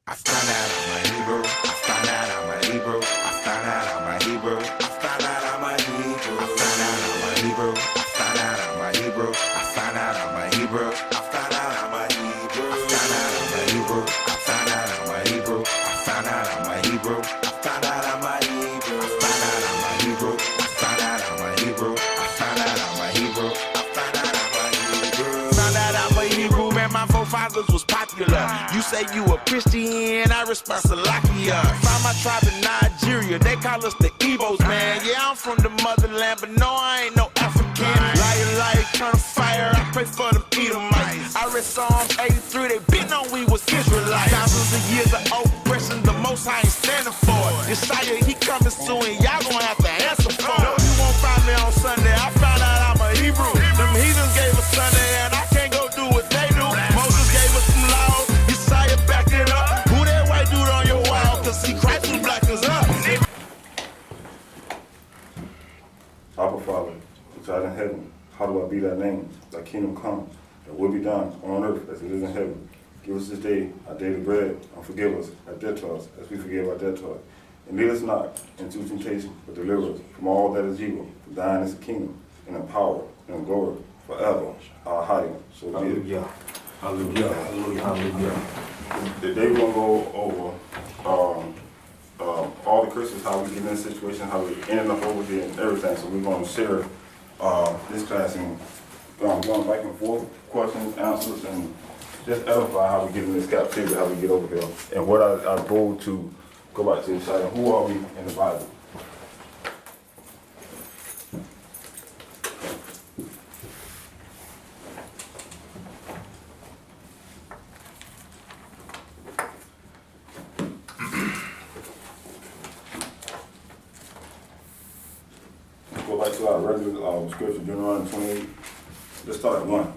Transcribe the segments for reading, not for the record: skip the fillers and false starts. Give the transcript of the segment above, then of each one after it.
I found out I'm a Hebrew. I found out I'm a Hebrew. I found out I'm a Hebrew. I found out I'm a Hebrew. I found out I'm a Hebrew. I found out I'm a Hebrew. I found out I'm a Hebrew. I found out I'm a Hebrew. I found out I'm a Hebrew. I found out I'm a Hebrew. I found out I'm a Hebrew. I found out I'm a Hebrew. I found out I'm a Hebrew. I found out I'm a Hebrew. I found out I'm a Hebrew. I found out I'm a Hebrew. Found out I'm a Hebrew, man. My forefathers was popular. You say you a Christian, I respect Salakia. Found my tribe in Nigeria, they call us the Igbos, man. Yeah, I'm from the motherland, but no, I ain't no African. Liar, turn to fire, I pray for them Edomites. I read Psalms 83, they been on we was Israelites. Thousands of years of oppression, the Most High ain't standing for it. Messiah, he coming soon, and y'all gonna have to answer for it. No, you won't find me on Sunday, I found out I'm a Hebrew. Them heathens gave us Sunday, and I can't go do what they do. Moses gave us some laws, Messiah backed it up. Who that white dude on your wall? Cause see, Christ was black as us. Our Father, which art in heaven, hallowed be thy name. Thy kingdom come, thy will be done on earth as it is in heaven. Give us this day our daily bread, and forgive us our debtors as we forgive our debtors. And lead us not into temptation, but deliver us from all that is evil. For thine is the kingdom, and the power, and the glory, forever. Our high, so be it. Hallelujah. Hallelujah. Hallelujah. Hallelujah. Today we're going to go over all the Christians, how we get in this situation, how we ended up over here and everything. So we're going to share this class and going back and forth, questions, answers, and just edify how we get in this captivity, how we get over here. And what I go to go back to the side, who are we in the Bible? Go back to our regular scripture, Deuteronomy 28. Let's start at 1.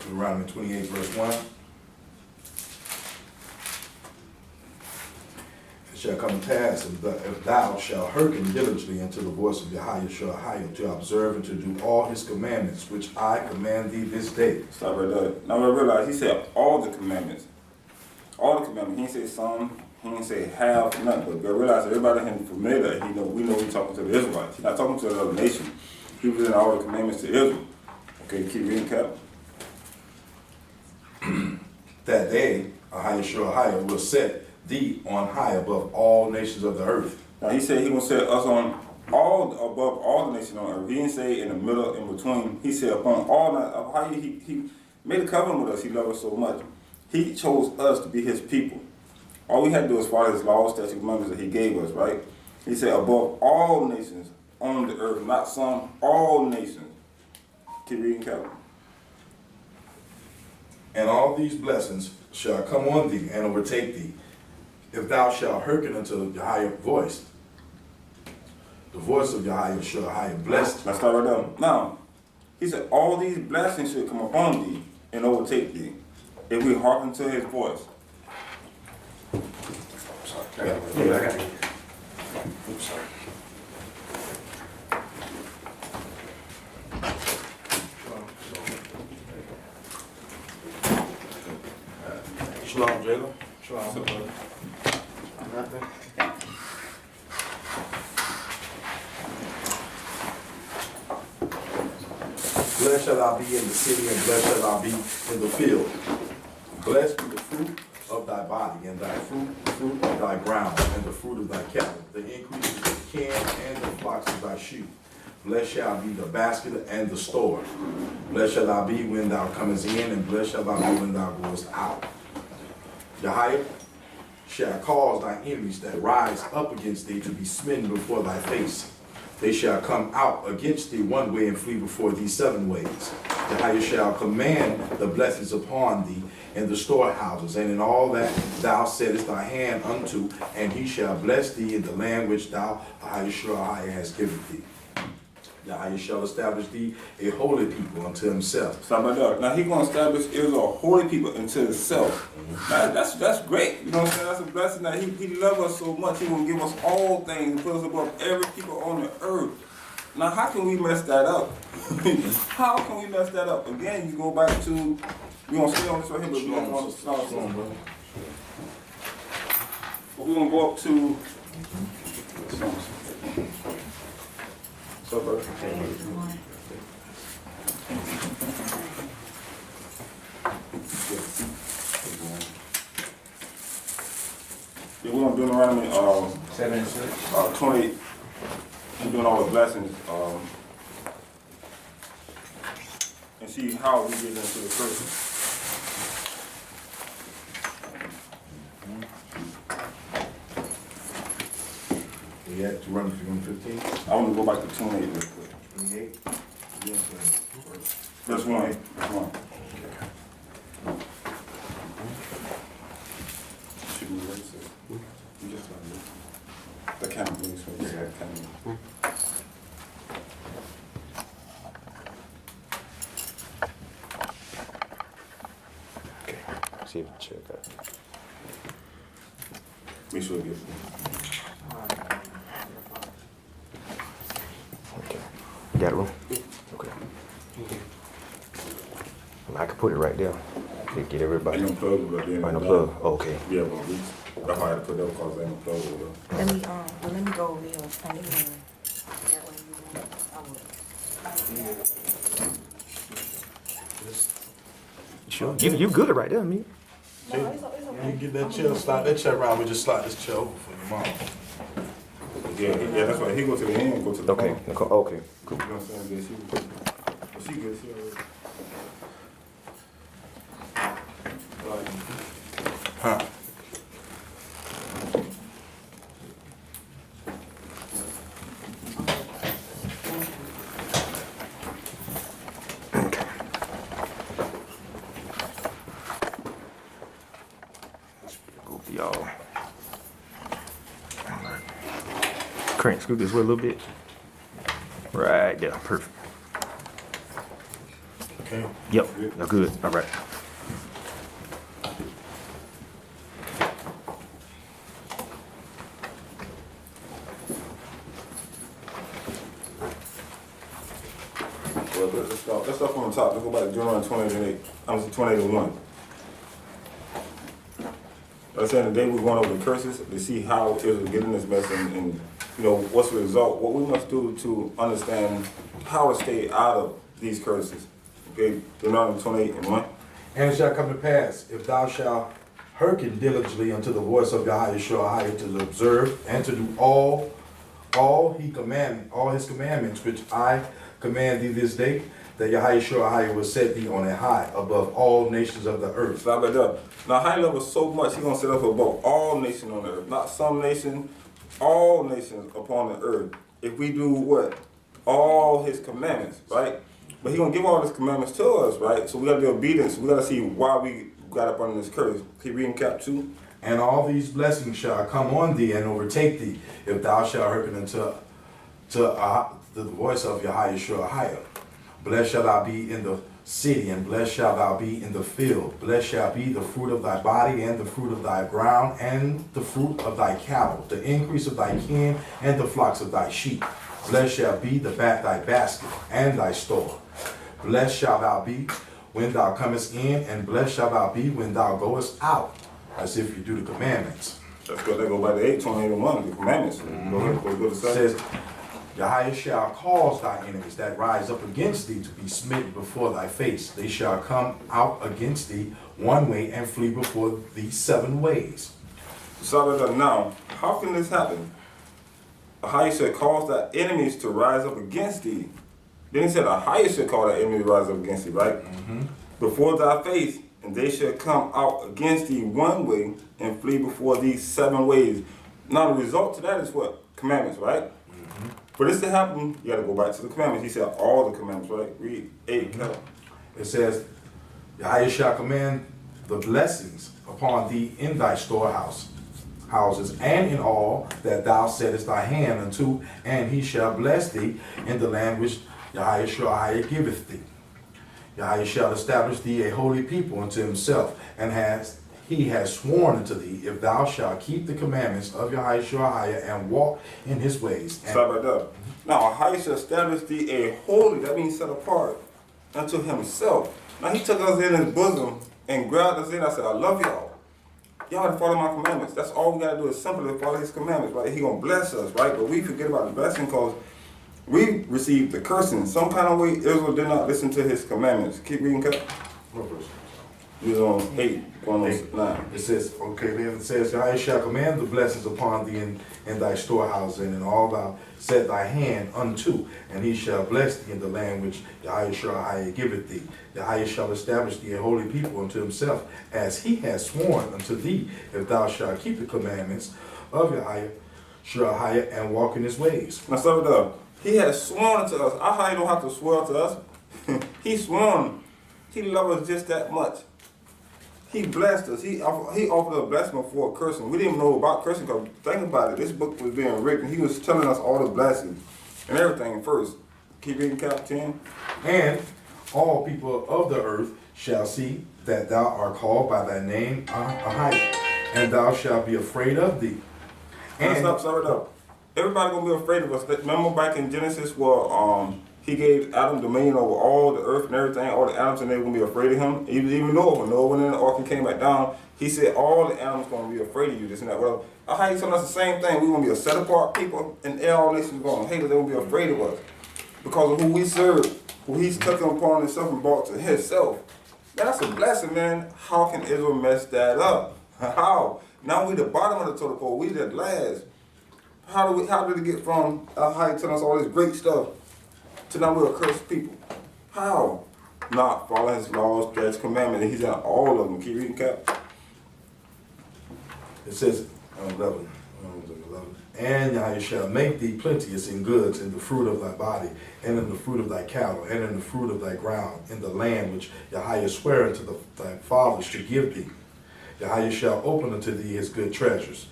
Deuteronomy 28, verse 1. It shall come to pass, if thou shalt hearken diligently unto the voice of Yahweh to observe and to do all his commandments, which I command thee this day. Stop right there. Now I realize he said all the commandments. All the commandments. He didn't say some, he didn't say half, nothing. But I realize everybody in familiar, we know he's talking to the Israelites. He's not talking to another nation. He presented all the commandments to Israel. Okay, keep reading, Cap. That day, Yahweh will set thee on high above all nations of the earth. Now he said he will set us on above all the nations on earth. He didn't say in the middle, in between. He said upon all. How he made a covenant with us. He loved us so much. He chose us to be his people. All we had to do is follow his laws, statutes, commandments that he gave us, right? He said above all nations on the earth, not some, all nations. Keep reading, Captain. And all these blessings shall come on thee and overtake thee, if thou shalt hearken unto Yahweh's voice. The voice of Yahweh blessed. Let's start right there. Now, he said all these blessings should come upon thee and overtake thee, if we hearken to his voice. Sorry. I got it. Oops, sorry. Shalom, Jalen. Shalom. Nothing. Blessed shall thou be in the city, and blessed shall thou be in the field. Blessed be the fruit of thy body, and thy fruit of thy ground, and the fruit of thy cattle, the increase of the kin and the flocks of thy sheep. Blessed shall be the basket and the store. Blessed shall thou be when thou comest in, and blessed shall thou be when thou goest out. Yahweh shall cause thy enemies that rise up against thee to be smitten before thy face. They shall come out against thee one way and flee before thee 7 ways. Yahweh shall command the blessings upon thee in the storehouses, and in all that thou settest thy hand unto, and he shall bless thee in the land which thou, Yahweh, has given thee. Yahweh shall establish thee a holy people unto himself. Stop right there. Now he's gonna establish Israel a holy people unto himself. Now, that's great. You know what I'm saying? That's a blessing that he loves us so much. He will give us all things and put us above every people on the earth. Now how can we mess that up? How can we mess that up? Again, you go back to, we're gonna stay on this right here, but we're gonna start something, bro. But we're gonna go up to what's up, bro? Yeah, we're gonna do Deuteronomy 7 and 6. 28. We're doing all the blessings and see how we get into the curses. We at Deuteronomy 15. I want to go back to 28 real quick. 28. Verse 1. Verse 1. Should we erase it? You just like it. The camera, please. Yeah, camera. See if check that. Make sure it gets. Okay. You got it, room? Okay. I can put it right there. Get everybody. Ain't no plug right there. Right, no plug. Oh, okay. Yeah, but that's why I had to put that because ain't no plug over there. Let me go over here. And then, that way I would. Sure. You good right there, me. No, it's okay. You get that chair, slide that chair around, we just slide this chair over for your mom. Yeah, that's why he go to the end and go to the Okay. front. Nicole, okay. Cool. You know what I'm saying? Yeah, she good. She already. Huh. Go for y'all. Crank, scoot this way a little bit. Right there. Perfect. Okay. Yep. You're good. All right. Well, let's start from the top. Let's go back to Deuteronomy 28. I'm 28 and 1. I was saying today we're going over the curses to see how Israel get in this mess and you know what's the result. What we must do to understand how to stay out of these curses. Okay, Deuteronomy 28 and 1. And it shall come to pass, if thou shalt hearken diligently unto the voice of Yahweh to observe and to do all his commandments which I command thee this day, that Yahweh will set thee on a high above all nations of the earth. Stop right there. Now, high level so much, he's going to set up above all nations on the earth. Not some nation, all nations upon the earth. If we do what? All his commandments, right? But he's going to give all his commandments to us, right? So we got to be obedient. So we got to see why we got up under this curse. Keep reading cap 2. And all these blessings shall come on thee and overtake thee, if thou shalt hearken unto the voice of Yahweh. Blessed shall thou be in the city, and blessed shall thou be in the field. Blessed shall be the fruit of thy body, and the fruit of thy ground, and the fruit of thy cattle, the increase of thy kin, and the flocks of thy sheep. Blessed shall be thy basket, and thy store. Blessed shall thou be when thou comest in, and blessed shall thou be when thou goest out, as if you do the commandments. That's good. They go by the 8, 28 and 1, the commandments. Go ahead, go to It 7. says, Yahweh shall cause thy enemies that rise up against thee to be smitten before thy face. They shall come out against thee one way and flee before thee 7 ways. So now, how can this happen? How you said cause thy enemies to rise up against thee. Then he said how you should call thy enemy to rise up against thee, right? Before thy face, and they shall come out against thee one way and flee before thee 7 ways. Now the result to that is what? Commandments, right? For this to happen, you got to go back to the commandments. He said all the commandments, right? Read 8. It says, Yahweh shall command the blessings upon thee in thy houses, and in all that thou settest thy hand unto, and he shall bless thee in the land which Yahweh giveth thee. Yahweh shall establish thee a holy people unto himself, and he has sworn unto thee, if thou shalt keep the commandments of Yahweh and walk in his ways. Stop right there. Now, how shall establish thee a holy, that means set apart, unto himself. Now, he took us in his bosom and grabbed us in. I said, I love y'all. Y'all have to follow my commandments. That's all we got to do is simply follow his commandments, right? He going to bless us, right? But we forget about the blessing because we received the cursing. Some kind of way, Israel did not listen to his commandments. Keep reading, Cap. What verse? We was on 8, going on 9. It says, okay, then it says, Yahweh shall command the blessings upon thee in thy storehouse, and in all thou set thy hand unto, and he shall bless thee in the land which Yahweh giveth thee. Yahweh shall establish thee a holy people unto himself, as he has sworn unto thee, if thou shalt keep the commandments of Yahweh and walk in his ways. Now, stop it up. He has sworn to us. Yahweh don't have to swear to us. He sworn. He loves us just that much. He blessed us. He offered a blessing before cursing. We didn't even know about cursing because think about it. This book was being written. He was telling us all the blessings and everything first. Keep reading, Cap 10. And all people of the earth shall see that thou art called by thy name, Ahijah, and thou shalt be afraid of thee. And stop it up. Everybody gonna be afraid of us. Remember back in Genesis where he gave Adam dominion over all the earth and everything, all the animals, and they were gonna be afraid of him. Even Noah, when Noah went in the ark and came back down, he said all the animals gonna be afraid of you. This and that. Well, how you telling us the same thing? We gonna be a set apart people, and all nations gonna hate us. They gonna be afraid of us because of who we serve, who he's taken upon himself and brought to himself. Man, that's a blessing, man. How can Israel mess that up? How? Now we the bottom of the totem pole. We the last. How did it get from how you telling us all this great stuff to now we're a cursed people? How? Not following his laws, statutes, commandments, and he's in all of them. Keep reading, Cap. It says, 11, and Yahweh shall make thee plenteous in goods, in the fruit of thy body, and in the fruit of thy cattle, and in the fruit of thy ground, in the land which Yahweh sware unto thy fathers to give thee. Yahweh shall open unto thee his good treasures,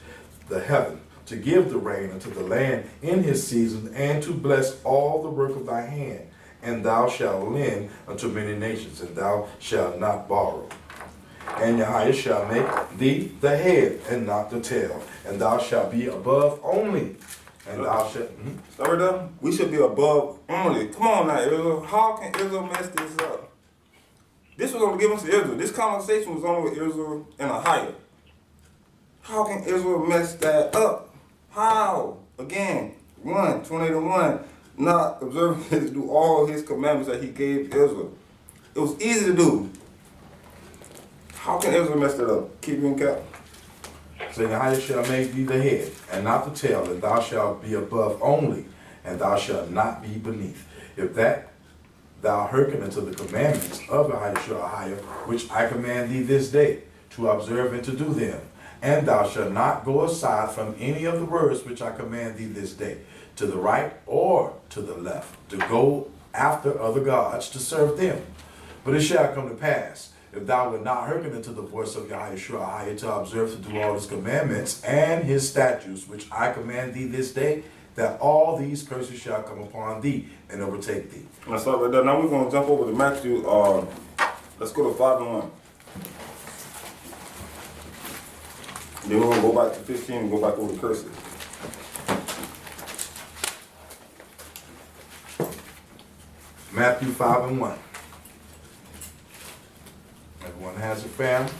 the heaven, to give the rain unto the land in his season, and to bless all the work of thy hand. And thou shalt lend unto many nations, and thou shalt not borrow. And Yahweh shall make thee the head and not the tail, and thou shalt be above only. And thou shalt. Stop right there. We should be above only. Come on now, Israel. How can Israel mess this up? This was only given to Israel. This conversation was only with Israel and Ahijah. How can Israel mess that up? How? Again, 1:28-1, not observing to do all his commandments that he gave Israel. It was easy to do. How can Israel mess that up? Keep reading, Cap. So Yahweh shall make thee the head, and not the tail, and thou shalt be above only, and thou shalt not be beneath. If that thou hearken unto the commandments of Yahweh, which I command thee this day, to observe and to do them, and thou shalt not go aside from any of the words which I command thee this day, to the right or to the left, to go after other gods to serve them. But it shall come to pass, if thou wilt not hearken unto the voice of Yahweh to observe to do all his commandments and his statutes, which I command thee this day, that all these curses shall come upon thee and overtake thee. Let's start right there. Now we're going to jump over to Matthew. Let's go to 5:1. Then we're going to go back to 15 and go back over the curses. Matthew 5:1. Everyone has a family.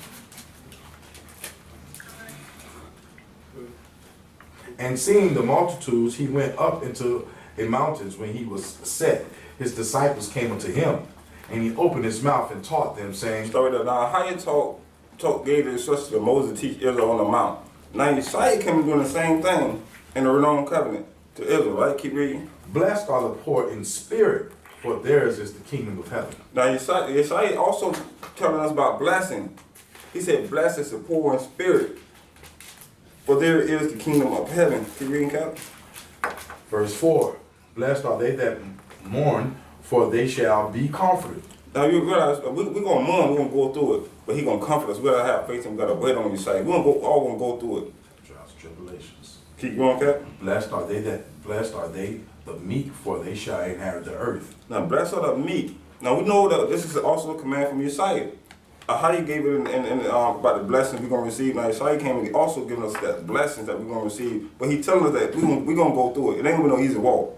And seeing the multitudes, he went up into a mountains. When he was set, his disciples came unto him, and he opened his mouth and taught them, saying, Start right there. Now, how you gave the instructions to Moses to teach Israel on the mount. Now, Yeshua came doing the same thing in the renewed covenant to Israel, right? Keep reading. Blessed are the poor in spirit, for theirs is the kingdom of heaven. Now, Yeshua also telling us about blessing. He said, blessed is the poor in spirit, for there is the kingdom of heaven. Keep reading, Cap. Verse 4, blessed are they that mourn, for they shall be comforted. Now you realize we're gonna mourn, we're gonna go through it, but He gonna comfort us. We gotta have faith and we gotta wait on His side. We're gonna all gonna go through it. Trials, tribulations. Keep going, Cap. Blessed are they the meek, for they shall inherit the earth. Now blessed are the meek. Now we know that this is also a command from Yeshua. How you gave it in about the blessings we're gonna receive. Now Yeshua came and also giving us that blessings that we're gonna receive. But He telling us that we're gonna go through it. It ain't gonna be no easy walk.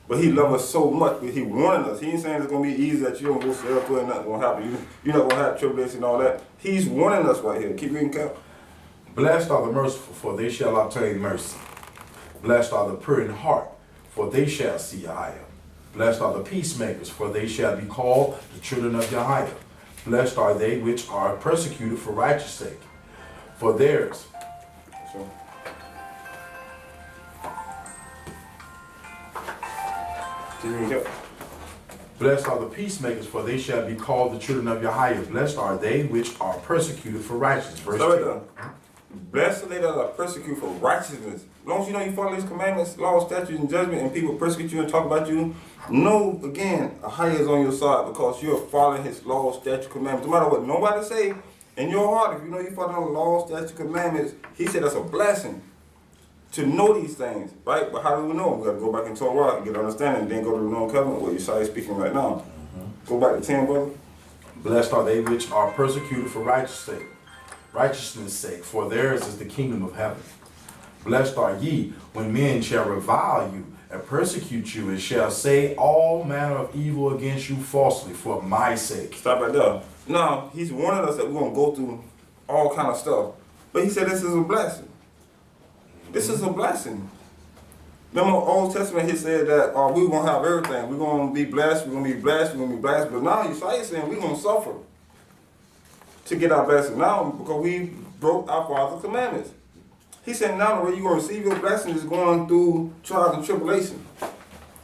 But He loves us so much, but He warning us. He ain't saying it's gonna be easy that you don't go straight up to it and nothing gonna happen. You're not gonna have tribulation and all that. He's warning us right here. Keep reading, Cap. Blessed are the merciful, for they shall obtain mercy. Blessed are the pure in heart, for they shall see Yahweh. Blessed are the peacemakers, for they shall be called the children of Yahweh. Blessed are they which are persecuted for righteous sake, for theirs. So, keep reading, Cap. Blessed are the peacemakers, for they shall be called the children of Yahweh. Blessed are they which are persecuted for righteousness. Verse So right 2. there. Blessed are they that are persecuted for righteousness. As long as you know you follow these commandments, laws, statutes, and judgment, and people persecute you and talk about you, know again, Ahia is on your side because you're following His laws, statutes, commandments. No matter what nobody say, in your heart, if you know you follow the laws, statutes, commandments, He said that's a blessing to know these things, right? But how do we know? We got to go back into Torah and get understanding, and then go to the known covenant where Yeshua is speaking right now. Go back to 10, brother. Blessed are they which are persecuted for righteousness' sake, for theirs is the kingdom of heaven. Blessed are ye when men shall revile you and persecute you, and shall say all manner of evil against you falsely for my sake. Stop right there. Now, He's warning us that we're going to go through all kind of stuff. But He said this is a blessing. This is a blessing. Remember, Old Testament, He said that we're going to have everything. We're going to be blessed, we're going to be blessed, we're going to be blessed. But now Yeshua is saying we're going to suffer to get our blessing now because we broke our Father's commandments. He said now the way you're going to receive your blessing is going through trials and tribulation.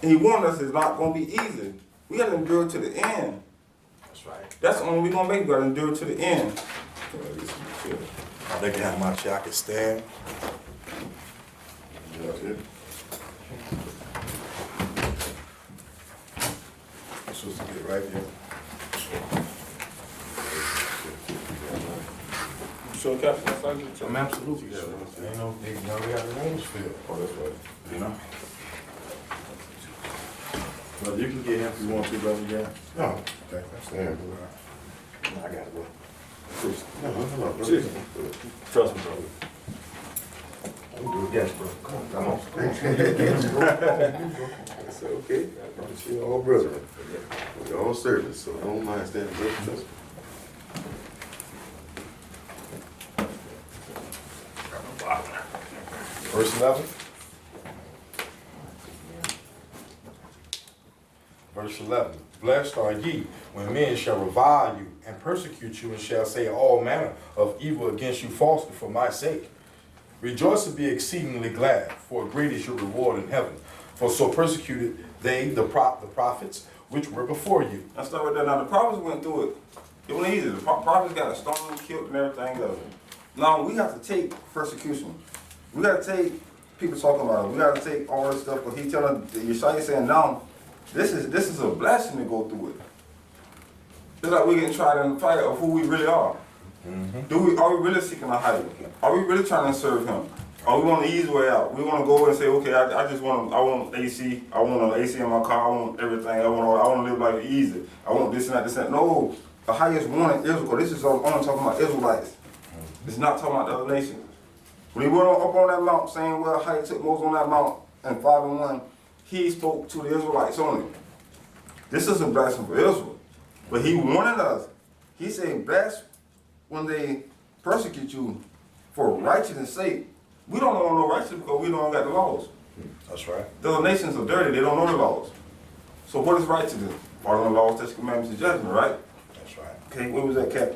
And He warned us it's not going to be easy. We got to endure to the end. That's right. That's the only we're going to make. We got to endure to the end. They can have my chair, I can stand. That's it. I'm supposed to get right here. Sure, Captain, that's how you tell I'm absolutely sure. Ain't no big, we got the names filled. Oh, that's right. You know? Well, you can get him if you want to, brother, yeah. No, okay, that's the end. I got it, bro. No, Seriously. Trust me, brother. I'm good, yes, bro. Come on. It's okay. It's your old brother. Your own service, so I don't mind standing there. Trust me. Verse 11. Verse 11. Blessed are ye when men shall revile you and persecute you and shall say all manner of evil against you falsely for my sake. Rejoice and be exceedingly glad, for great is your reward in heaven. For so persecuted they the prophets which were before you. Let's start with that. Now, the prophets went through it. It wasn't easy. The prophets got stoned, killed, and everything else. Now, we have to take persecution. We got to take people talking about it. We got to take all this stuff. But He telling Yeshua saying now, this is a blessing to go through it. It's like we're getting tried in the fight of who we really are. Are we really seeking a higher? Are we really trying to serve Him? Or we want the easy way out? We want to go and say, okay, I want AC. I want an AC in my car. I want everything. I want to live like easy. I want this and that, this and that. No, the highest one in Israel. This is only talking about Israelites. It's not talking about the other nations. When He went up on that mount, saying, well, how He took Moses on that mount in 5:1, He spoke to the Israelites only. This is a blessing for Israel. But He wanted us. He said, bless when they persecute you for righteousness' sake. We don't know no righteousness because we don't got the laws. That's right. The other nations are dirty. They don't know the laws. So what is righteousness? Following the laws, statutes, commandments, and judgment, right? That's right. Okay, what was that, Cap?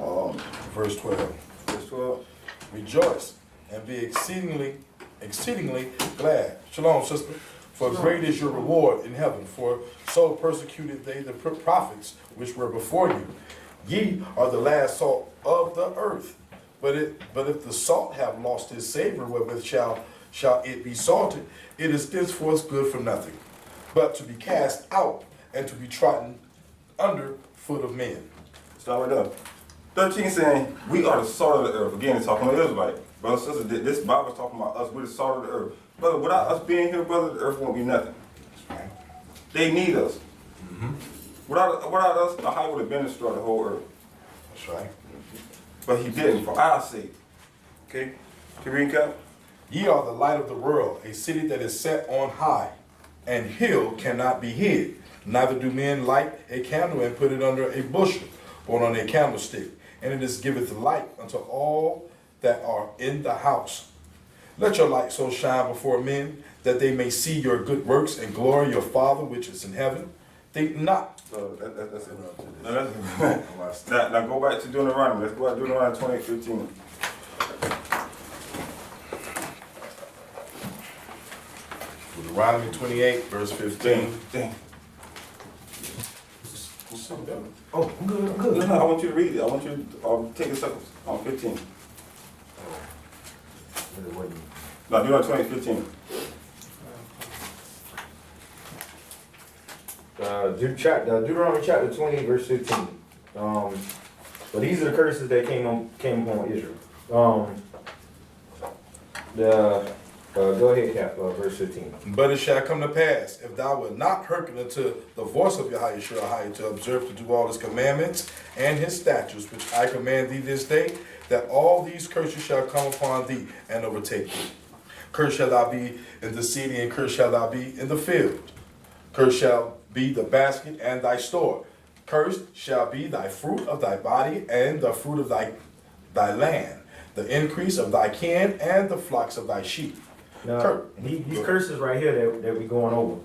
Verse 12. Verse 12. Rejoice and be exceedingly glad. Shalom, sister. For great is your reward in heaven. For so persecuted they the prophets which were before you. Ye are the last salt of the earth. But if the salt have lost his savor, wherewith shall it be salted, it is thenceforth good for nothing, but to be cast out and to be trodden under foot of men. Stop right there. 13 saying, we are the salt of the earth. Again, it's talking about Israelite. Brothers and sisters, this Bible is talking about us. We're the salt of the earth. Brother, without us being here, brother, the earth won't be nothing. They need us. Without us, the high would have been destroyed, the whole earth. That's right. But he didn't, for our sake. Okay? Can you recap? Ye are the light of the world, a city that is set on high, and hill cannot be hid. Neither do men light a candle and put it under a bushel, or on a candlestick, and it is giveth light unto all that are in the house. Let your light so shine before men, that they may see your good works and glory your Father which is in heaven. Think not. So that's it. No, that's now go back to Deuteronomy. Let's go back to Deuteronomy 20:15. Deuteronomy 28, verse 15. Dang. Oh, I'm good. No, I want you to read it. I want you to take a second on 15. No, Deuteronomy 20:15. Deuteronomy chapter 20, verse 15. But these are the curses that came upon Israel. Go ahead, Cap, verse 15. But it shall come to pass, if thou wilt not hearken unto the voice of Yahweh to observe to do all his commandments and his statutes, which I command thee this day, that all these curses shall come upon thee and overtake thee. Cursed shall thou be in the city, and cursed shall thou be in the field. Cursed shall be the basket and thy store. Cursed shall be thy fruit of thy body, and the fruit of thy land, the increase of thy kin, and the flocks of thy sheep. Now, these curses right here that we're going over.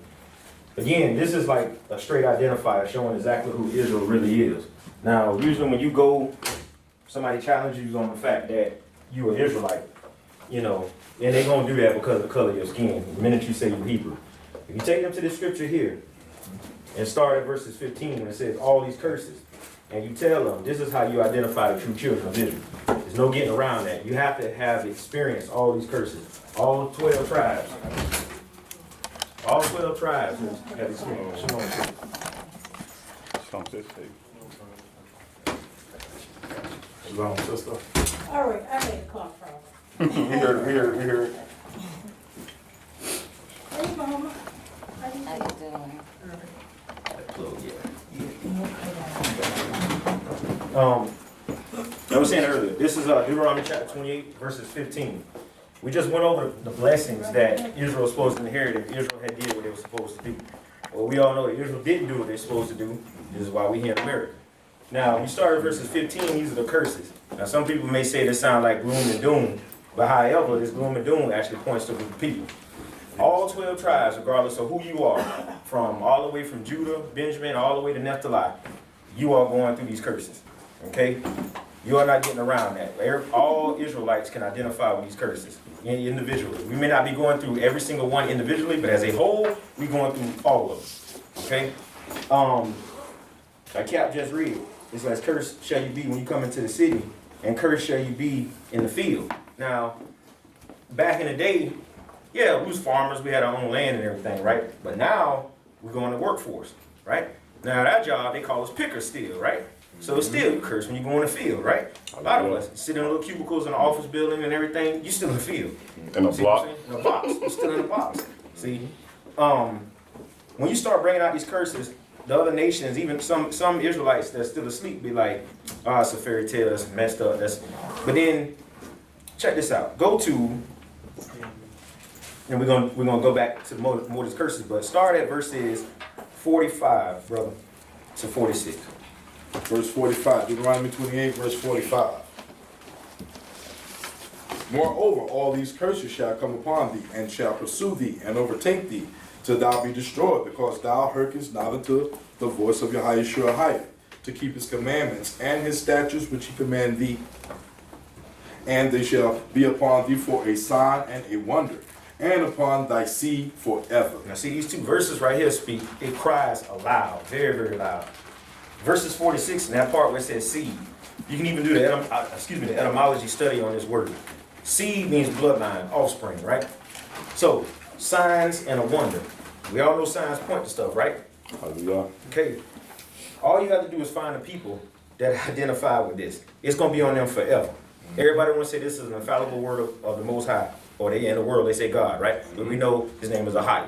Again, this is like a straight identifier showing exactly who Israel really is. Now, usually when you go, somebody challenges you on the fact that you are Israelite, you know, and they're going to do that because of the color of your skin, the minute you say you're Hebrew. If you take them to this scripture here, and start at verses 15 when it says all these curses, and you tell them this is how you identify the true children of Israel. There's no getting around that. You have to have experienced all these curses. All 12 tribes. All 12 tribes have experienced. Shalom, sister. All right, I made a call from. We heard it. Hey, Mama. How you How doing? you doing? I was saying earlier, this is Deuteronomy chapter 28, verses 15. We just went over the blessings that Israel was supposed to inherit if Israel had did what they were supposed to do. Well, we all know that Israel didn't do what they're supposed to do. This is why we're here in America. Now, we start at verses 15. These are the curses. Now, some people may say this sound like gloom and doom, but however, this gloom and doom actually points to the people. All 12 tribes, regardless of who you are, from all the way from Judah, Benjamin, all the way to Naphtali, you are going through these curses. Okay? You are not getting around that. All Israelites can identify with these curses individually. We may not be going through every single one individually, but as a whole, we're going through all of them. Okay? Like Cap just read, it says, cursed shall you be when you come into the city, and cursed shall you be in the field. Now, back in the day, yeah, we was farmers, we had our own land and everything, right? But now, we're going to workforce, right? Now, that job, they call us pickers still, right? So it's still cursed when you go in the field, right? A lot of us sit in little cubicles in the office building and everything, you still in the field. In a See block. what I'm saying? In a box. You're still in a box. See? When you start bringing out these curses, the other nations, even some Israelites that's still asleep, be like, oh, it's a fairy tale, that's messed up. But then, check this out. Go to, and we're gonna go back to more of these curses, but start at verses 45, brother, to 46. Verse 45, Deuteronomy 28, verse 45. Moreover, all these curses shall come upon thee, and shall pursue thee, and overtake thee, till thou be destroyed, because thou hearkenest not unto the voice of Yahweh, to keep his commandments and his statutes which he command thee. And they shall be upon thee for a sign and a wonder, and upon thy seed forever. Now see, these two verses right here speak, it cries aloud, very, very loud. Verses 46, in that part where it says seed, you can even do the etymology study on this word. Seed means bloodline, offspring, right? So, signs and a wonder. We all know signs point to stuff, right? Hallelujah. Okay. All you have to do is find the people that identify with this. It's going to be on them forever. Everybody wants to say this is an infallible word of the Most High. Or they in the world, they say God, right? But we know his name is Ahia.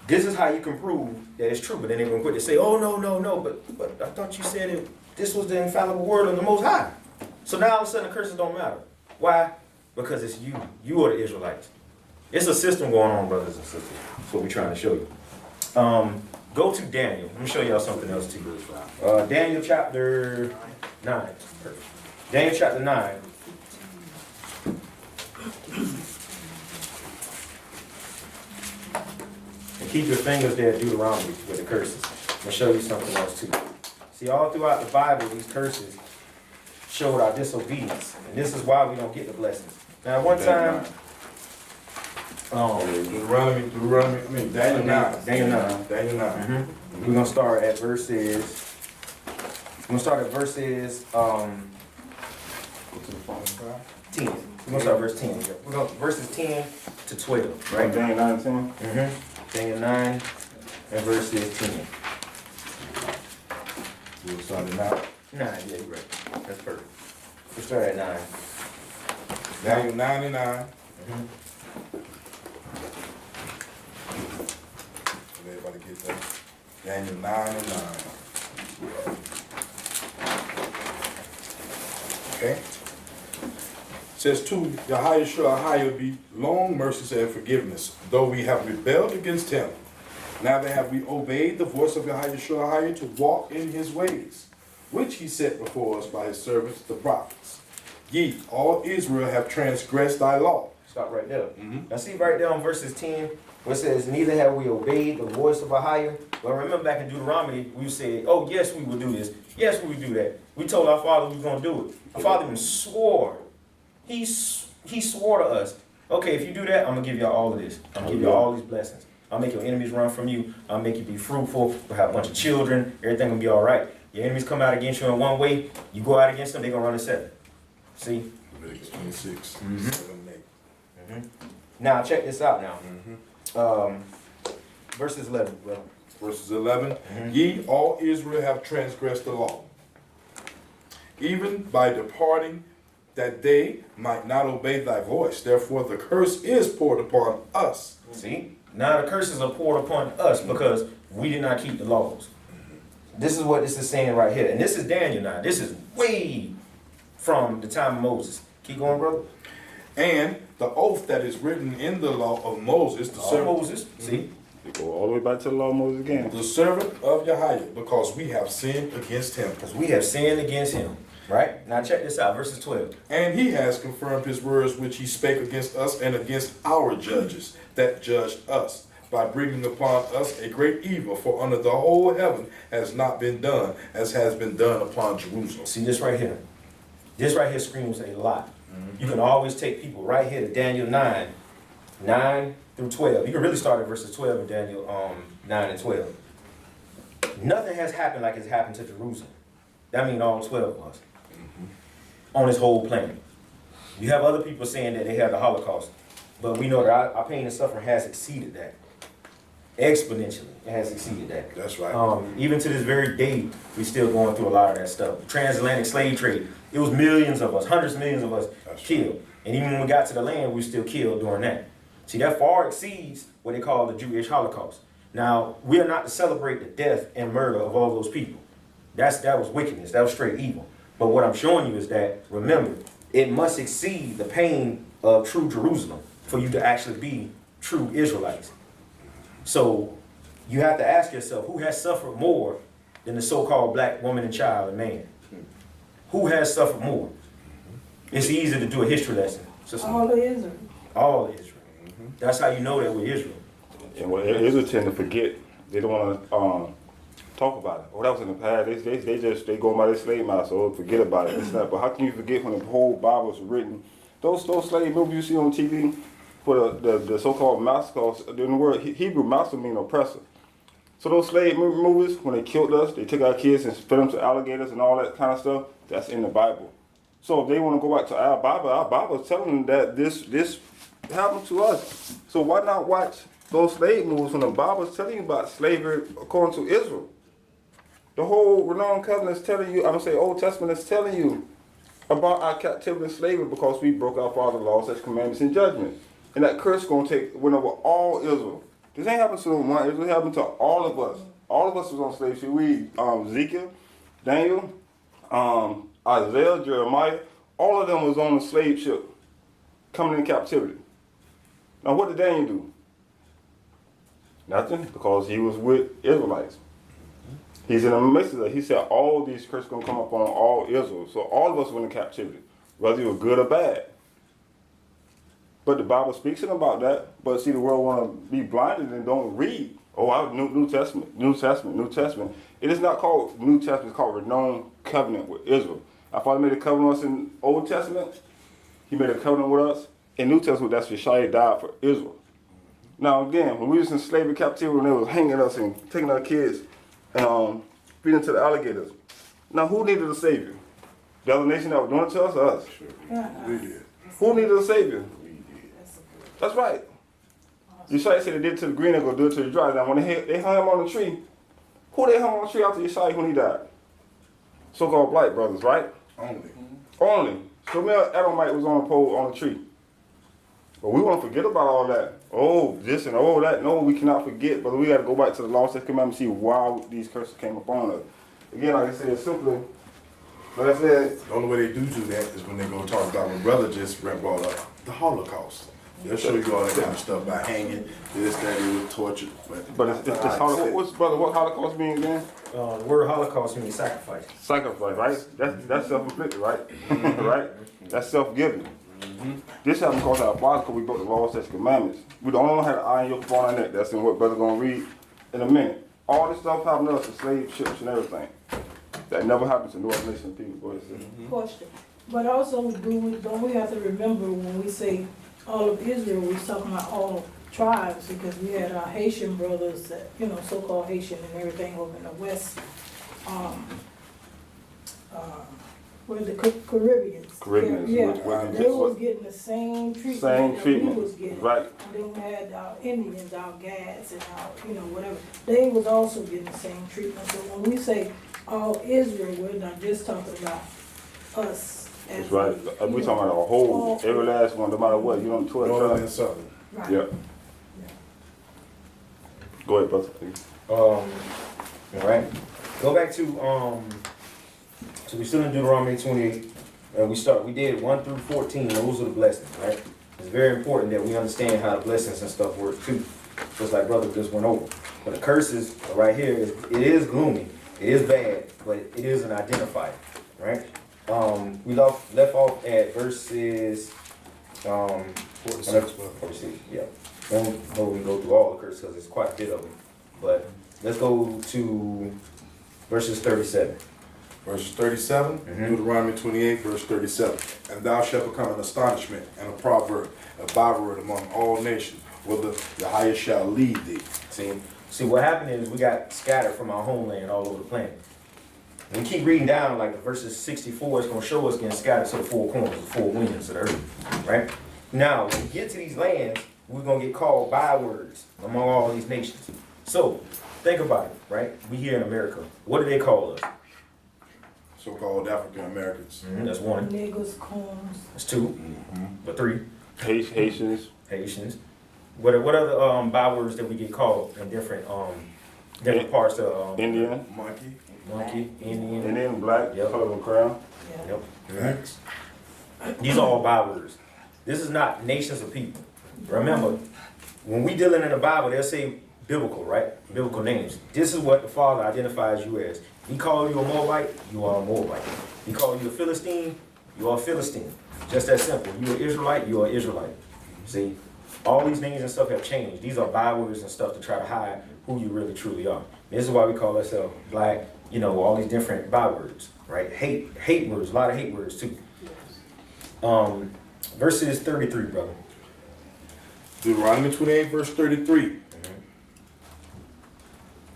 This is how you can prove that it's true. But then they're going to quit to say, oh, no. But I thought you said this was the infallible word of the Most High. So now all of a sudden the curses don't matter. Why? Because it's you. You are the Israelites. It's a system going on, brothers and sisters. That's what we're trying to show you. Go to Daniel. Let me show y'all something else too. Daniel chapter 9. Daniel chapter 9. And keep your fingers there at Deuteronomy with the curses. I'm going to show you something else too. See, all throughout the Bible, these curses showed our disobedience. And this is why we don't get the blessings. Now, one time, Daniel 9. Daniel 9. Daniel 9. We're going to start at verses, 10. We're going to start at verse 10. We're going to verses 10 to 12, right? Daniel 9 and 10. Daniel 9 and verses 10. We'll start at 9. 9, yeah, you're right. That's perfect. We'll start at 9. Daniel 9 and 9. Did everybody get that? Daniel 9 and 9. Okay. Says to Yahweh shall higher be long mercies and forgiveness, though we have rebelled against him. Now then have we obeyed the voice of Yahweh shall higher to walk in his ways, which he set before us by his servants the prophets. Ye, all Israel, have transgressed thy law. Stop right there. Now see right there on verses 10, where it says, neither have we obeyed the voice of Ahia. Well, remember back in Deuteronomy, we said, oh, yes, we will do this. Yes, we will do that. We told our father we were going to do it. Our father even swore. He swore to us, okay, if you do that, I'm going to give you all of this. I'm going to give you all these blessings. I'll make your enemies run from you. I'll make you be fruitful. We'll have a bunch of children. Everything will be all right. Your enemies come out against you in one way. You go out against them, they're going to run in 7. See? Leviticus 26, 7 and 8. Now, check this out now. Verses 11, bro. Verses 11. Ye, all Israel, have transgressed the law, even by departing, that they might not obey thy voice. Therefore the curse is poured upon us. See? Now the curses are poured upon us because we did not keep the laws. This is what this is saying right here. And this is Daniel now. This is way from the time of Moses. Keep going, brother. And the oath that is written in the law of Moses, the servant, Moses. See? They go all the way back to the law of Moses again. the servant of Yahweh, because we have sinned against him. Because we have sinned against him. Right? Now check this out. Verses 12. And he has confirmed his words which he spake against us and against our judges that judged us, by bringing upon us a great evil, for under the whole heaven has not been done as has been done upon Jerusalem. See this right here. This right here screams a lot. You can always take people right here to Daniel 9 through 12. You can really start at verses 12 in Daniel 9 and 12. Nothing has happened like it's happened to Jerusalem. That means all 12 of us. On this whole planet. You have other people saying that they had the Holocaust, but we know that our pain and suffering has exceeded that. Exponentially, it has exceeded that. That's right. Even to this very day, we're still going through a lot of that stuff. Transatlantic slave trade, it was millions of us, hundreds of millions of us killed. And even when we got to the land, we were still killed during that. See, that far exceeds what they call the Jewish Holocaust. Now, we are not to celebrate the death and murder of all those people. That was wickedness, that was straight evil. But what I'm showing you is that, remember, it must exceed the pain of true Jerusalem for you to actually be true Israelites. So you have to ask yourself, who has suffered more than the so-called black woman and child and man? Who has suffered more? It's easy to do a history lesson. All of Israel. All of Israel. That's how you know that we're Israel. And what Israel tend to forget, they don't want to talk about it. Oh, that was in the past. They go by their slave master. Oh, forget about it. It's not. But how can you forget when the whole Bible was written? Those slave movies you see on TV for the so-called massacres, in the word Hebrew, master mean oppressor. So those slave movies, when they killed us, they took our kids and fed them to alligators and all that kind of stuff. That's in the Bible. So if they want to go back to our Bible is telling them that this happened to us. So why not watch those slave movies when the Bible is telling you about slavery according to Israel? The whole renowned covenant is telling you, I'm gonna say Old Testament is telling you about our captivity and slavery because we broke our Father's laws, such commandments, and judgment. And that curse gonna went over all Israel. This ain't happened to one Israel, it happened to all of us. All of us was on slave ship. We Ezekiel, Daniel, Isaiah, Jeremiah, all of them was on a slave ship coming in captivity. Now what did Daniel do? Nothing, because he was with Israelites. He's in the midst of it. He said all these curses gonna come upon all Israel. So all of us went in captivity, whether you were good or bad. But the Bible speaks about that. But see, the world want to be blinded and don't read. Oh, I New Testament, New Testament, New Testament. It is not called New Testament. It's called renowned covenant with Israel. Our Father made a covenant with us in Old Testament. He made a covenant with us in New Testament. That's Yeshua died for Israel. Now again, when we was in slavery captivity, when they was hanging us and taking our kids and feeding to the alligators. Now who needed a savior? The other nation that was doing it to us or us? We did. Who needed a savior? We did. That's right. Yeshua said they did it to the green, they're going to do it to the dry. Now, when they hung him on the tree, who they hung on the tree after Yeshua when he died? So-called black brothers, right? Only. So many Edomite was on the pole on the tree. But we want to forget about all that. Oh, this and oh, that. No, we cannot forget, but we got to go back to the law, statutes, commandments, and see why these curses came upon us. Again, like I said, simply, like I said, The only way they do that is when they go talk about what brother just brought up, the Holocaust. They'll show you all that kind of stuff by hanging, this, that, it was tortured. but it's Holocaust. What's, brother, what Holocaust mean again? The word Holocaust means sacrifice. Sacrifice, right? That's self-inflicted, right? Right? That's self-giving. This happened because our fathers, because we broke the law, statutes, commandments. We don't know how to iron yoke upon our neck. That's in what brother gonna read in a minute. All this stuff happened to us, the slave ships and everything. That never happened to no other nation of people. Go ahead, sis. Question. But also, don't we have to remember when we say all of Israel, we're talking about all tribes, because we had our Haitian brothers, that, so-called Haitian and everything over in the West, where the Caribbeans. Caribbeans, Yeah, what they was getting the same treatment that we was getting. right. And then we had our Indians, our Gads, and our, whatever. They was also getting the same treatment. So when we say all Israel, we're not just talking about us. That's right. We talking about a whole, every last one, no matter what. You don't 12 Northern and tribes. Southern. Right. Yep. Go ahead, brother. All right. Go back to so we're still in Deuteronomy 28, and we did 1 through 14. Those are the blessings, right? It's very important that we understand how the blessings and stuff work too, just like brother just went over. But the curses are right here, it is gloomy, it is bad, but it is an identifier, right? We left off at verses 46, 46, yeah. Don't know we can go through all the curses because it's quite a bit of them. But let's go to verses 37. Verse 37, Deuteronomy 28, verse 37. And thou shalt become an astonishment and a proverb, a byword among all nations, whether the highest shall lead thee. See what happened is we got scattered from our homeland all over the planet. When we keep reading down, like the verses 64, it's going to show us getting scattered to the four corners, the four winds of the earth, right? Now, when we get to these lands, we're going to get called bywords among all these nations. So, think about it, right? We here in America. What do they call us? So-called African Americans. That's one. Niggas, coons. That's two. But three. Haitians. Haitians. What other bywords that we get called in different parts of Indian. monkey, Indian. Indian, black, Yep. color of a crown. Yep. Facts. These are all bywords. This is not nations of people. Remember, when we dealing in the Bible, they'll say biblical, right? Biblical names. This is what the Father identifies you as. He call you a Moabite, you are a Moabite. He call you a Philistine, you are a Philistine. Just that simple. You are Israelite, you are Israelite. See, all these names and stuff have changed. These are bywords and stuff to try to hide who you really truly are. This is why we call ourselves black, all these different bywords, right? Hate words, a lot of hate words too. Verses 33, brother. Deuteronomy 28, verse 33.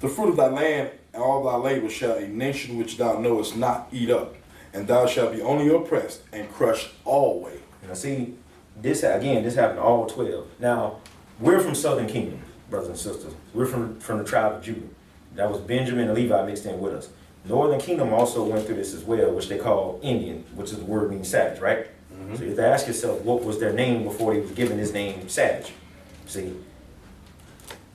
The fruit of thy land and all thy labor shall a nation which thou knowest not eat up, and thou shalt be only oppressed and crushed always. Now see, this happened to all 12. Now, we're from Southern Kingdom, brothers and sisters. We're from the tribe of Judah. That was Benjamin and Levi mixed in with us. Northern Kingdom also went through this as well, which they call Indian, which is the word means savage, right? So you have to ask yourself, what was their name before they was given his name savage? See,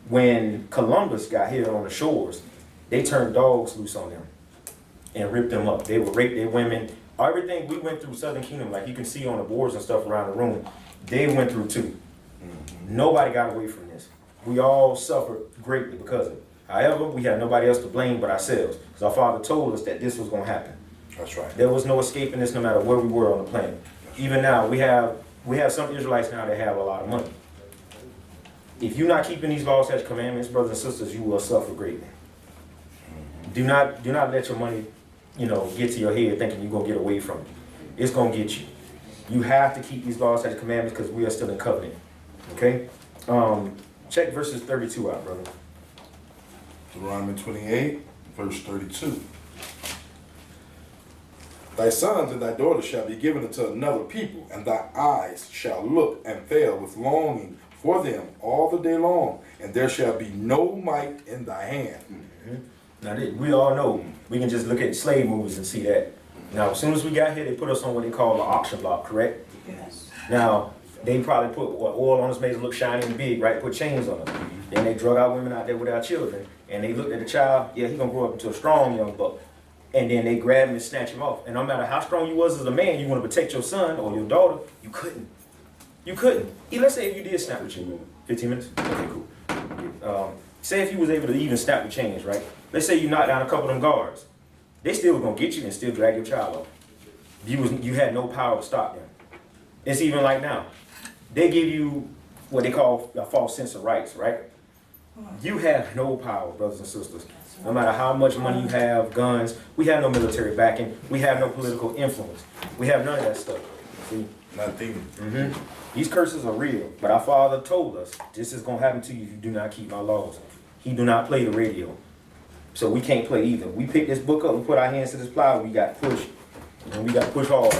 when Columbus got here on the shores, they turned dogs loose on them and ripped them up. They would rape their women. Everything we went through Southern Kingdom, like you can see on the boards and stuff around the room, they went through too. Nobody got away from this. We all suffered greatly because of it. However, we had nobody else to blame but ourselves, because our Father told us that this was going to happen. That's right. There was no escaping this no matter where we were on the planet. Even now, we have some Israelites now that have a lot of money. If you're not keeping these laws, statutes, commandments, brothers and sisters, you will suffer greatly. Do not let your money, get to your head thinking you're going to get away from it. It's going to get you. You have to keep these laws, statutes, commandments because we are still in covenant. Okay? Check verses 32 out, brother. Deuteronomy 28, verse 32. Thy sons and thy daughters shall be given unto another people, and thy eyes shall look and fail with longing for them all the day long, and there shall be no might in thy hand. Now, we all know, we can just look at slave movies and see that. Now, as soon as we got here, they put us on what they call the auction block, correct? Yes. Now, they probably put oil on us, made it look shiny and big, right? Put chains on us. Then they drug our women out there with our children, and they looked at the child, yeah, he's gonna grow up into a strong young buck. And then they grab him and snatch him off. And no matter how strong you was as a man, you want to protect your son or your daughter, you couldn't. You couldn't. Let's say if you did snap the chain, 15 minutes? Okay, cool. Say if you was able to even snap the chains, right? Let's say you knocked down a couple of them guards. They still were gonna get you and still drag your child off. You had no power to stop them. It's even like now. They give you what they call a false sense of rights, right? You have no power, brothers and sisters. No matter how much money you have, guns, we have no military backing, we have no political influence. We have none of that stuff. See? Nothing. These curses are real, but our Father told us this is gonna happen to you if you do not keep my laws. He do not play the radio. So we can't play either. We pick this book up, we put our hands to this plow, we got push. And we got to push hard.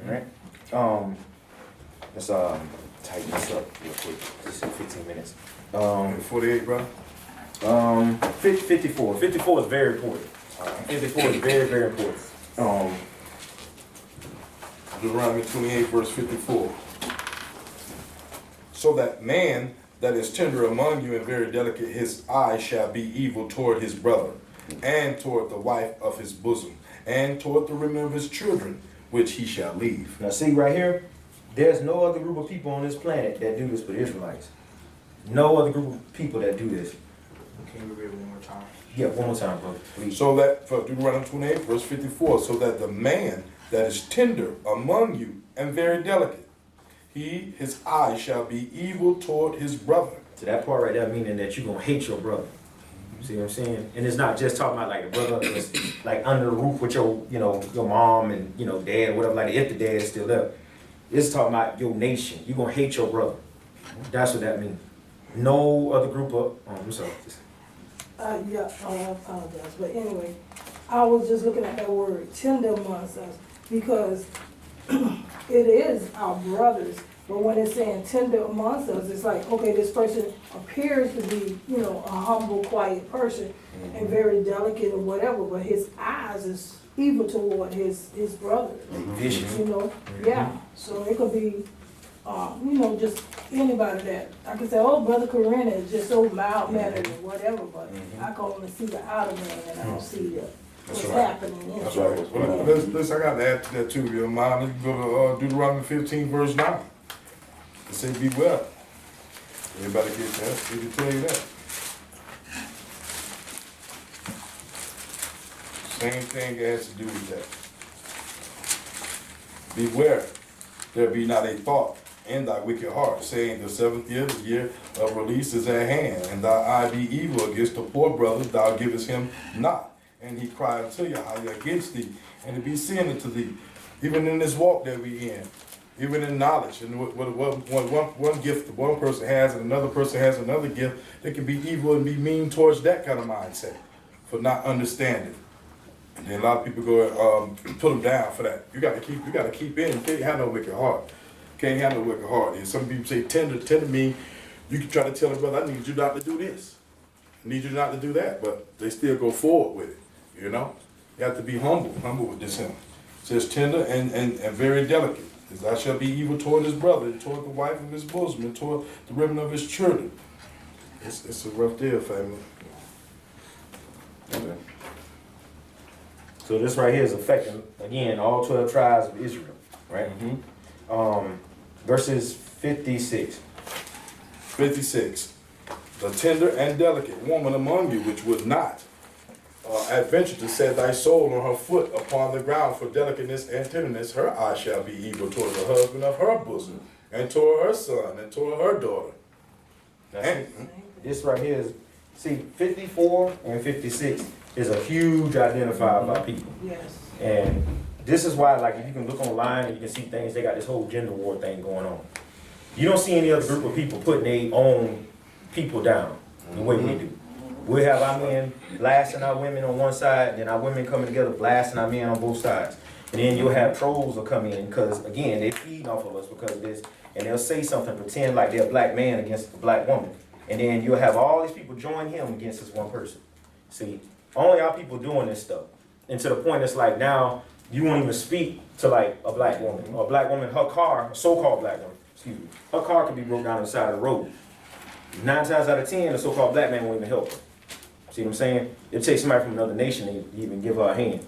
Alright? Let's tighten this up real quick. Just 15 minutes. 48, brother. 54. 54 is very important. 54 is very, very important. Deuteronomy 28, verse 54. So that man that is tender among you and very delicate, his eye shall be evil toward his brother, and toward the wife of his bosom, and toward the remnant of his children, which he shall leave. Now see right here, there's no other group of people on this planet that do this but Israelites. No other group of people that do this. Can you read it one more time? Yeah, one more time, brother, please. So that, for Deuteronomy 28, verse 54, so that the man that is tender among you and very delicate, his eye shall be evil toward his brother. So that part right there meaning that you're going to hate your brother. See what I'm saying? And it's not just talking about like the brother that's like under the roof with your mom and, dad, whatever, like if the dad is still there. It's talking about your nation. You're going to hate your brother. That's what that means. No other group of, I'm sorry. I apologize, but anyway, I was just looking at that word, tender amongst us, because it is our brothers, but when it's saying tender amongst us, it's like, okay, this person appears to be, a humble, quiet person, and very delicate or whatever, but his eyes is evil toward his brother. Vicious. Yeah, so it could be, just anybody that, I could say, oh, Brother Corinna is just so mild-mannered or whatever, but I can only see the outer man and I don't see what's happening in That's right. Well, listen, I got to add to that too, if you don't mind. Let's go to Deuteronomy 15, verse 9. It says, be well. Everybody get that? He can tell you that. Same thing has to do with that. Beware, there be not a thought in thy wicked heart, saying, the 7th year, the year of release is at hand, and thy eye be evil against the poor brother, thou givest him not. And he cried unto Yahweh against thee, and it be sin unto thee. Even in this walk that we in, even in knowledge, and one gift one person has and another person has another gift, they can be evil and be mean towards that kind of mindset for not understanding. And then a lot of people go put them down for that. You got to keep in. You can't have no wicked heart. Can't have no wicked heart. And some people say tender mean you can try to tell a brother, I need you not to do this. I need you not to do that, but they still go forward with it. you know? You have to be humble with this hymn. It says tender and very delicate. As thou shalt be evil toward his brother, and toward the wife of his bosom, and toward the remnant of his children. It's a rough deal, family. Okay. So this right here is affecting, again, all 12 tribes of Israel, right? Verses 56. 56. The tender and delicate woman among you, which would not adventure to set thy soul on her foot upon the ground for delicateness and tenderness, her eye shall be evil toward the husband of her bosom, and toward her son, and toward her daughter. This right here is, see, 54 and 56 is a huge identifier by people. Yes. And this is why, like, if you can look online and you can see things, they got this whole gender war thing going on. You don't see any other group of people putting their own people down the way we do. We have our men blasting our women on one side, and then our women coming together blasting our men on both sides. And then you'll have trolls will come in because, again, they're feeding off of us because of this, and they'll say something, pretend like they're a black man against a black woman. And then you'll have all these people join him against this one person. See, only our people doing this stuff. And to the point it's like now, you won't even speak to like a black woman. Or a black woman, her car, a so-called black woman, excuse me, her car can be broke down on the side of the road. 9 times out of 10, the so-called black man won't even help her. See what I'm saying? It takes somebody from another nation to even give her a hand.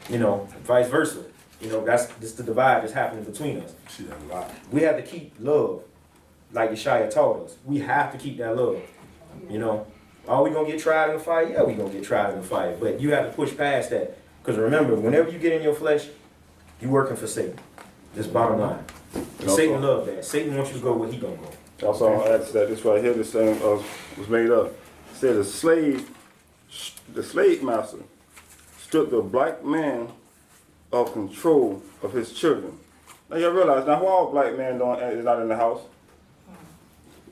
You know, vice versa. You know, that's the divide that's happening between us. See that a lot. We have to keep love, like Yeshaya taught us. We have to keep that love. You know, are we gonna get tried in the fire? Yeah, we gonna get tried in the fire. But you have to push past that. Because remember, whenever you get in your flesh, you working for Satan. This bottom line. And Satan loves that. Satan wants you to go where he gonna go. Also, I'll add to that, this right here, this thing was made up. It said the slave master stripped a black man of control of his children. Now you realize now why a black man is not in the house?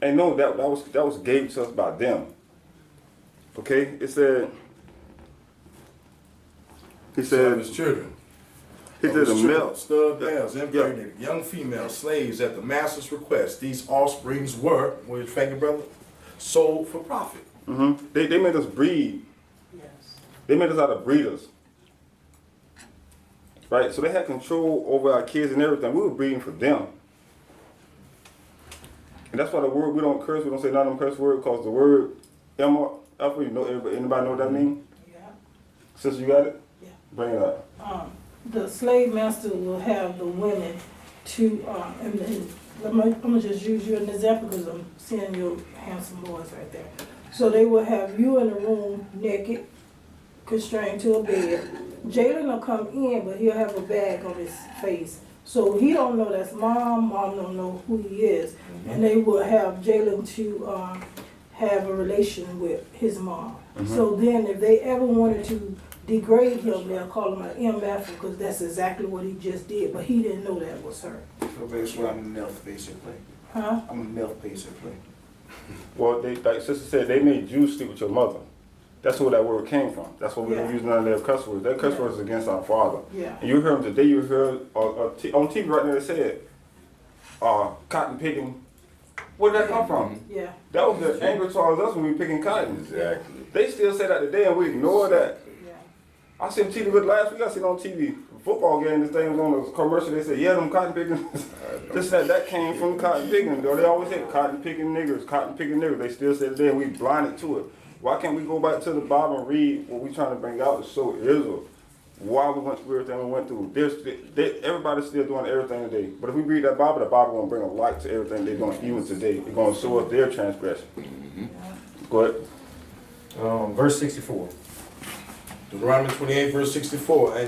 And no, that was gave to us by them. Okay, he said His children. he did a male. Stud males, impregnated, young female slaves at the master's request. These offsprings were, with your finger, brother, sold for profit. They made us breed. Yes. They made us out of breeders. Right? So they had control over our kids and everything. We were breeding for them. And that's why the word, we don't curse, we don't say none of them curse words, because the word Emma, you know, anybody know what that means? Yeah. Sister, you got it? Yeah. Bring it up. The slave master will have the women to, and I'm gonna just use you as an example because I'm seeing your handsome boys right there. So they will have you in a room naked, constrained to a bed. Jalen will come in, but he'll have a bag on his face. So he don't know that's mom don't know who he is. And they will have Jalen to have a relation with his mom. So then if they ever wanted to degrade him, they'll call him an MF because that's exactly what he just did. But he didn't know that was her. So basically, I'm a MILF, basically. Huh? I'm a MILF, basically. Well, like Sister said, they made you sleep with your mother. That's where that word came from. That's why we don't use none of their cuss words. Their cuss words is against our Father. Yeah. And you hear them today, you heard on TV right now, they said, cotton picking. Where did that come from? Yeah. That was the anger towards us when we were picking cotton. Exactly. They still say that today and we ignore that. Yeah. I seen TV with last week, I seen on TV, football game, this thing was on the commercial, they said, yeah, them cotton picking, this that came from cotton picking. They always say cotton picking niggers, they still say today and we blinded to it. Why can't we go back to the Bible and read what we're trying to bring out to show Israel why we went through everything we went through? Everybody's still doing everything today. But if we read that Bible, the Bible won't bring a light to everything they're doing even today. It's going to show us their transgression. Go ahead. Verse 64. Deuteronomy 28, verse 64.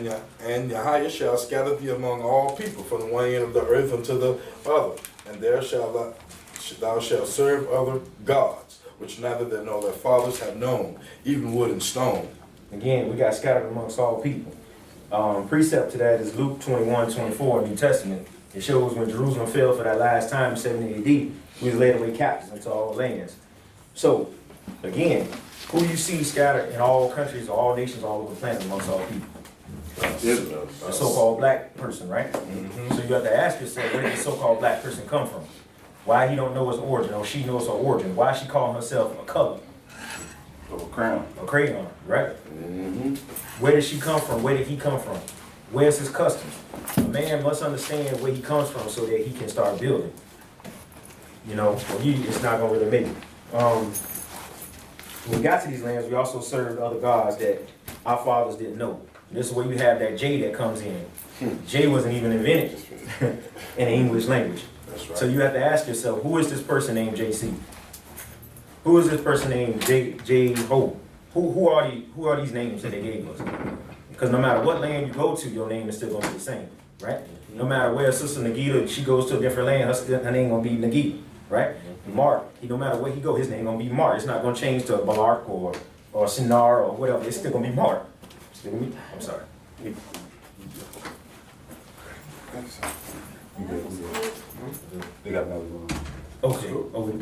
And Yahweh shall scatter thee among all people from the one end of the earth unto the other. And there thou shalt serve other gods, which neither they nor their fathers have known, even wood and stone. Again, we got scattered amongst all people. Precept to that is Luke 21:24 in the New Testament. It shows when Jerusalem fell for that last time in 70 AD, we was led away captives into all lands. So, again, who you see scattered in all countries, all nations, all over the planet amongst all people? The so-called black person, right? So you have to ask yourself, where did the so-called black person come from? Why he don't know his origin, or she knows her origin? Why she calling herself a color? Crown. a crayon, right? Where did she come from? Where did he come from? Where's his customs? A man must understand where he comes from so that he can start building. You know, or it's not gonna really make it. When we got to these lands, we also served other gods that our fathers didn't know. This is where you have that J that comes in. J wasn't even invented in the English language. That's right. So you have to ask yourself, who is this person named JC? Who is this person named J Ho? Who are these names that they gave us? Because no matter what land you go to, your name is still gonna be the same, right? No matter where Sister Nagita, she goes to a different land, her name gonna be Nagita, right? Mark, no matter where he go, his name gonna be Mark. It's not gonna change to Balark or Sinar or whatever. It's still gonna be Mark. Still gonna be, I'm sorry. They got another one. Okay. Oh, we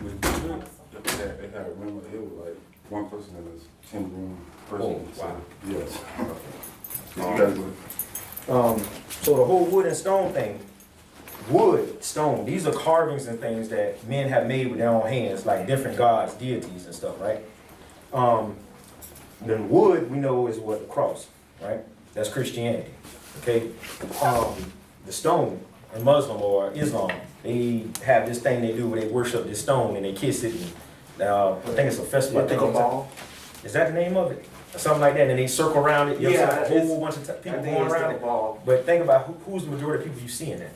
They had, remember, it was like one person in this 10-room person. Oh, wow. Yes. You guys would. So the whole wood and stone thing, wood, stone, these are carvings and things that men have made with their own hands, like different gods, deities and stuff, right? Then wood, we know, is what the cross, right? That's Christianity, okay? The stone in Muslim or Islam, they have this thing they do where they worship this stone and they kiss it. And, I think it's a festival. I think it's, is that the name of it? Or something like that, and they circle around it. You know, Yeah, a whole bunch of people going around it. But think about who's the majority of people you see in that.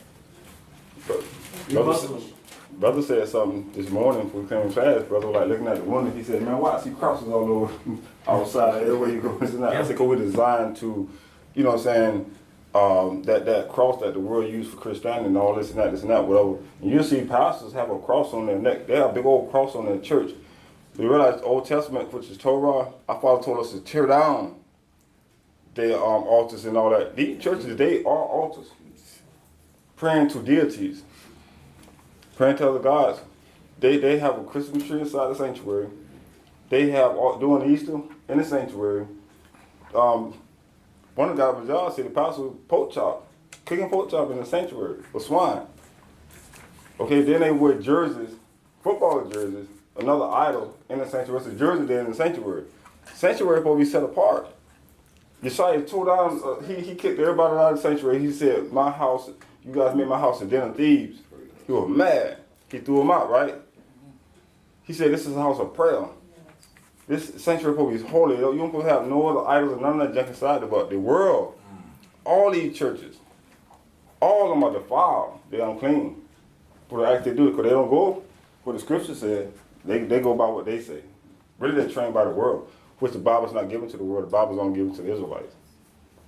Brother said something this morning before we came in class. Brother was like looking at the window. He said, "Man, why I see crosses all over outside everywhere you go?" I said, "Cause we're designed to, you know what I'm saying, that cross that the world used for Christianity and all this and that, whatever. And you see pastors have a cross on their neck. They have a big old cross on their church. You realize the Old Testament, which is Torah, our Father told us to tear down their altars and all that. These churches, they are altars. Praying to deities. Praying to other gods. They have a Christmas tree inside the sanctuary. They have, doing Easter in the sanctuary. One of the guys, y'all said the pastor was pork chop, cooking pork chop in the sanctuary for swine. Okay, then they wear jerseys, football jerseys, another idol in the sanctuary. It's a jersey there in the sanctuary. Sanctuary is supposed to be set apart. Yeshua tore down, he kicked everybody out of the sanctuary. He said, "My house, you guys made my house a den of thieves." He was mad. He threw them out, right? He said, "This is a house of prayer. This sanctuary supposed to be holy. You don't supposed to have no other idols and none of that junk inside but the world. All these churches, all of them are defiled. They're unclean. For the act they do, because they don't go what the scripture said. They go by what they say. Really, they're trained by the world, which the Bible's not given to the world. The Bible's only given to the Israelites.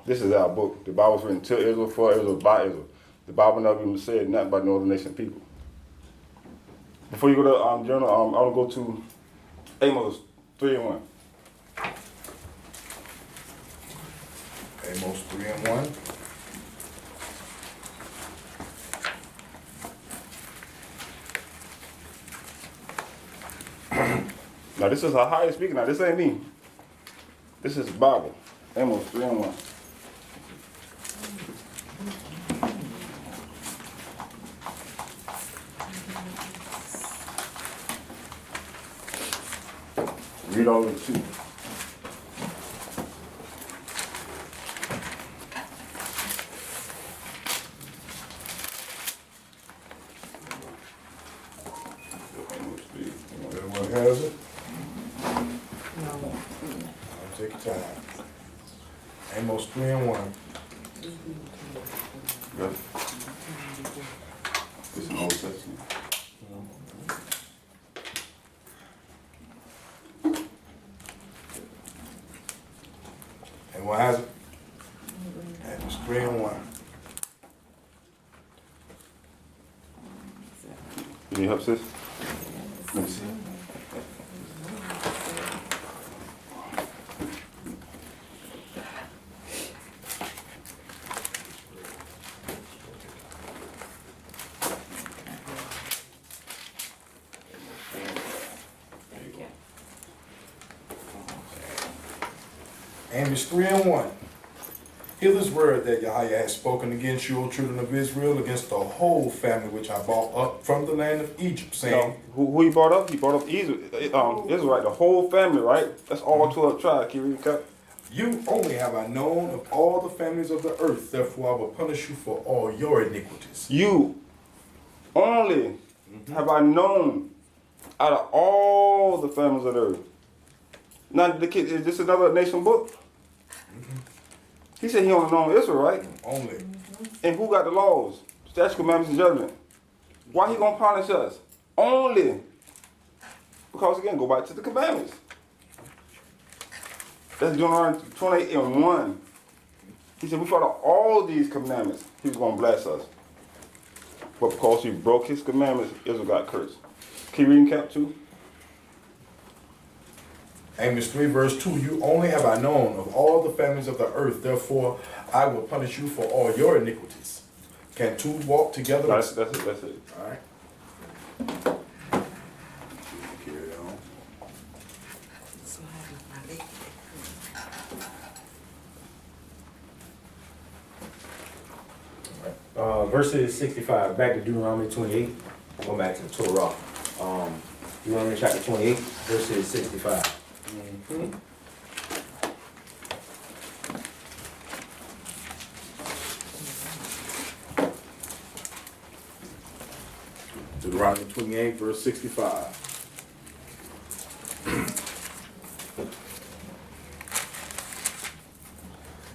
This is our book. The Bible's written to Israel, for Israel, by Israel. The Bible never even said nothing about no other nation people. Before you go to journal, I'll go to Amos 3:1. Amos 3:1. Now this is how you speaking. Now this ain't me. This is the Bible. Amos 3:1. Read all of it too. Everyone has it? No. I'll take your time. Amos 3:1. Good. It's an Old Testament. Everyone has it? Amos 3:1. You need help, sis? Let me see. Amos 3:1. Hear this word that Yahweh has spoken against you, O children of Israel, against the whole family which I brought up from the land of Egypt, saying, Who he brought up? He brought up Israelite, the whole family, right? That's all 12 tribes. Can you read that? You only have I known of all the families of the earth, therefore I will punish you for all your iniquities. You only have I known out of all the families of the earth. Now, the kid, is this another nation book? He said he only known Israel, right? Only. And who got the laws, statutes, commandments, and judgment? Why he gonna punish us? Only because, again, go back to the commandments. That's Deuteronomy 28:1. He said, we follow all these commandments, he was gonna bless us. But because we broke his commandments, Israel got cursed. Can you read cap 2? Amos 3 verse 2, you only have I known of all the families of the earth, therefore I will punish you for all your iniquities. Can two walk together? That's it. All right. Carry on. Verses 65, back to Deuteronomy 28. Go back to the Torah. Deuteronomy chapter 28, verses 65. Deuteronomy 28 verse 65.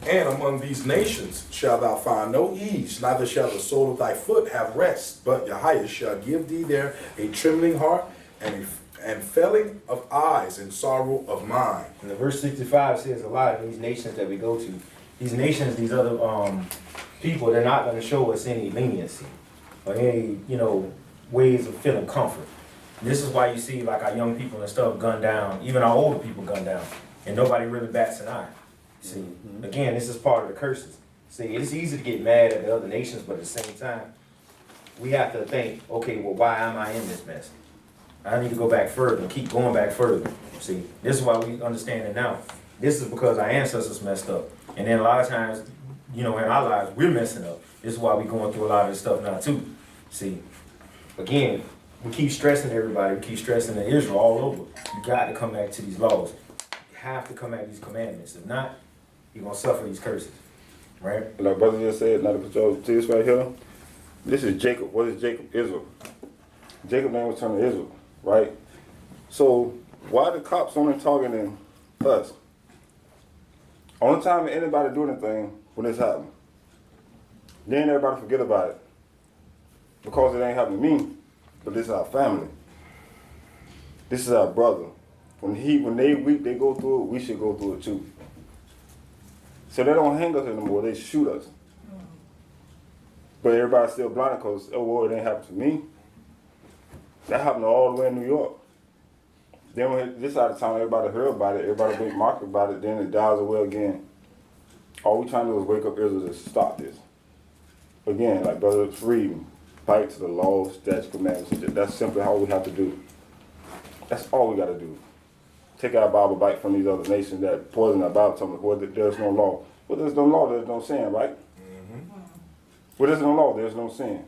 And among these nations shalt thou find no ease, neither shall the sole of thy foot have rest, but Yahweh shall give thee there a trembling heart and failing of eyes and sorrow of mind. And the verse 65 says a lot of these nations that we go to, these nations, these other people, they're not going to show us any leniency or any, ways of feeling comfort. This is why you see like our young people and stuff gunned down, even our older people gunned down, and nobody really bats an eye. See, again, this is part of the curses. See, it's easy to get mad at the other nations, but at the same time, we have to think, okay, well, why am I in this mess? I need to go back further and keep going back further. See, this is why we understand it now. This is because our ancestors messed up. And then a lot of times, in our lives, we're messing up. This is why we're going through a lot of this stuff now, too. See, again, we keep stressing everybody, we keep stressing the Israel all over. You got to come back to these laws. You have to come back to these commandments. If not, you're going to suffer these curses. Right? Like brother just said, not to put y'all to this right here. This is Jacob. What is Jacob? Israel. Jacob's name was turned to Israel, right? So why the cops only targeting us? Only time anybody do anything when this happened. Then everybody forget about it. Because it ain't happened to me, but this is our family. This is our brother. When they weak, they go through it, we should go through it too. So they don't hang us anymore, they shoot us. But everybody's still blinded because, it ain't happened to me. That happened all the way in New York. Then when this side of town, everybody heard about it, everybody make market about it, then it dies away again. All we trying to do is wake up Israel to stop this. Again, like Brother Freedom, fight to the law, statutes, commandments. That's simply how we have to do. That's all we got to do. Take our Bible back from these other nations that poison our Bible, telling us, well, there's no law. Well, there's no law, there's no sin, right? Well, there's no law, there's no sin.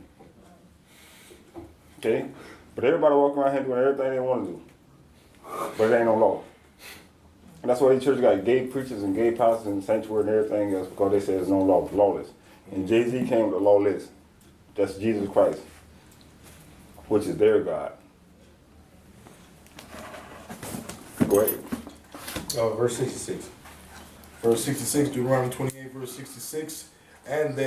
Okay? But everybody walking around here doing everything they want to do. But it ain't no law. And that's why the church got gay preachers and gay pastors and sanctuary and everything else, because they say there's no law, lawless. And Jay-Z came with the lawless. That's Jesus Christ, which is their God. Go ahead. Verse 66. Verse 66, Deuteronomy 28, verse 66. And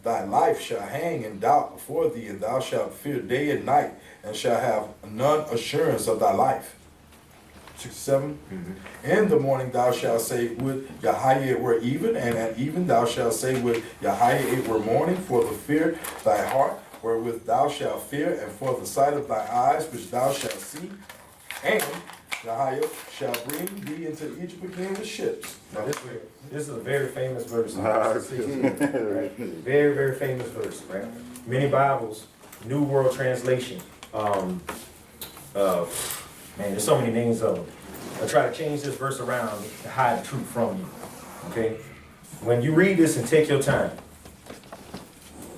thy life shall hang in doubt before thee, and thou shalt fear day and night, and shalt have none assurance of thy life. 67. In the morning thou shalt say, would Yahweh it were even, and at even thou shalt say, would Yahweh it were morning, for the fear thy heart, wherewith thou shalt fear, and for the sight of thy eyes, which thou shalt see, and Yahweh shall bring thee into Egypt again with ships. Now this is a very famous verse. Right? Very, very famous verse, right? Many Bibles, New World Translation. Man, there's so many names of them. I try to change this verse around to hide the truth from you. Okay? when you read this and take your time,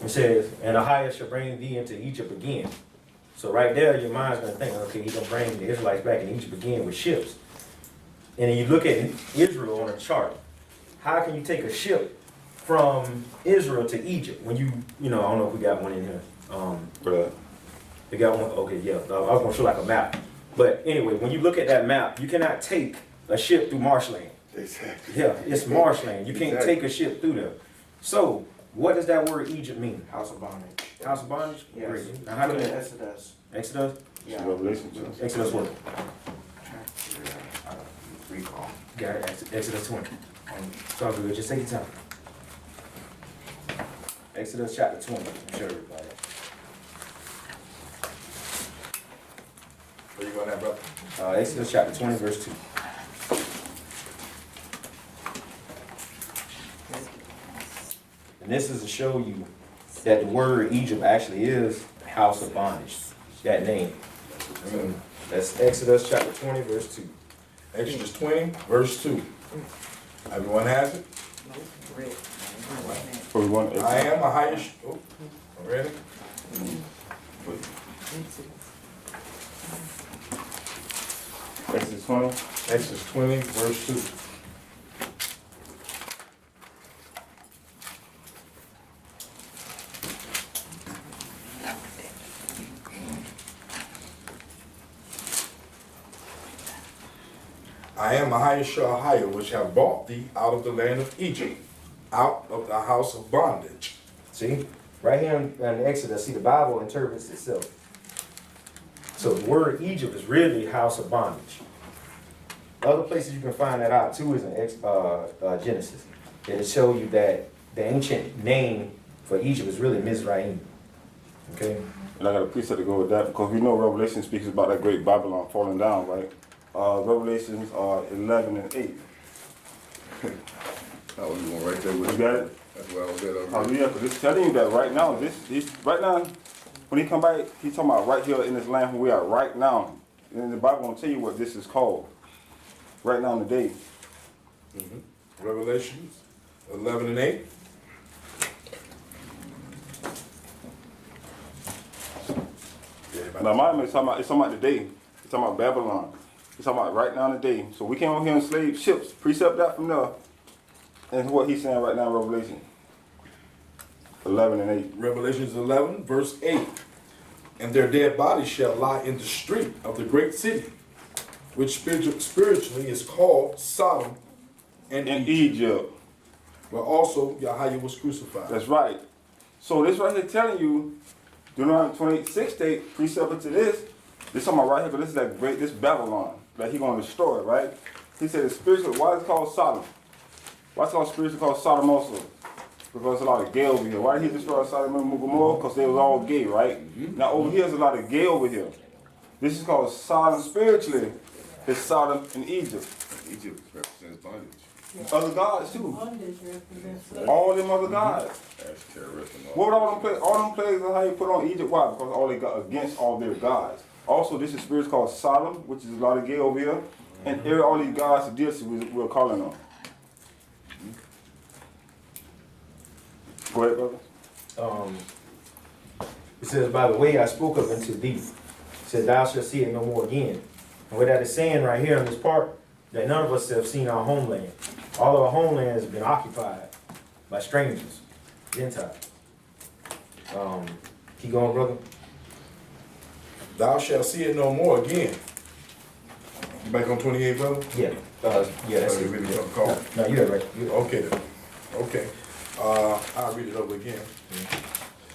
it says, and Ahiah shall bring thee into Egypt again. So right there, your mind's gonna think, okay, he's gonna bring the Israelites back in Egypt again with ships. And then you look at Israel on a chart. How can you take a ship from Israel to Egypt when I don't know if we got one in here. Right. We got one, okay, yeah, I was gonna show like a map. But anyway, when you look at that map, you cannot take a ship through marshland. Exactly. Yeah, it's marshland. You can't Exactly. take a ship through there. So, what does that word Egypt mean? House of bondage. House of bondage? Yes. Great. Now, how Look can at it, Exodus. Exodus? Yeah. Revelation 2. Exodus what? I don't recall. Got it, Exodus 20. It's all good, just take your time. Exodus chapter 20, I'm sure everybody. Where you going at, brother? Exodus chapter 20, verse 2. And this is to show you that the word Egypt actually is house of bondage, that name. That's Exodus chapter 20, verse 2. Exodus 20, verse 2. Everyone has it? For one, I am a highest. Oh, ready? Exodus 20. Exodus 20, verse 2. I am Ahiah, which have brought thee out of the land of Egypt, out of the house of bondage. See? Right here in Exodus, see, the Bible interprets itself. So the word Egypt is really house of bondage. Other places you can find that out too is in Genesis. It'll show you that the ancient name for Egypt is really Mizraim. Okay? And I got a precept to go with that because we know Revelation speaks about that great Babylon falling down, right? Revelations 11 and 8. I was going right there with You you. got it? That's where I was at already. Hallelujah, because it's telling you that right now, right now, when he come back, he's talking about right here in this land where we are right now. And the Bible won't tell you what this is called. Right now in the day. Revelations 11 and 8. Now mine is talking about the day. It's talking about Babylon. It's talking about right now in the day. So we came over here in slave ships. Precept that from there. And what he's saying right now in Revelation 11 and 8. Revelations 11, verse 8. And their dead bodies shall lie in the street of the great city, which spiritually is called Sodom and In Egypt, Egypt. where also Yahweh was crucified. That's right. So this right here telling you, Deuteronomy 28:6 state, precept to this. This talking about right here, because this is this Babylon that he gonna destroy, right? He said it's spiritual. Why is it called Sodom? Why is it called spiritual called Sodom also? Because there's a lot of gay over here. Why did he destroy Sodom and Gomorrah? Because they was all gay, right? Now over here there's a lot of gay over here. This is called Sodom spiritually. It's Sodom in Egypt. Egypt represents bondage. Other gods too. Bondage represents. All them other gods. That's terrorist and What would all them plagues on how you put on Egypt? Why? Because all they got against all their gods. Also, this is spirits called Sodom, which is a lot of gay over here. And all these gods to D.O.C. we're calling on. Go ahead, brother. It says, by the way I spoke of unto thee, it said, thou shalt see it no more again. And what that is saying right here in this part, that none of us have seen our homeland. All of our homeland has been occupied by strangers, Gentiles. Keep going, brother. Thou shalt see it no more again. You back on 28, brother? Yeah, that's Oh, you it. read me something called? No, you're right. You're right. Okay then. Okay. I'll read it over again.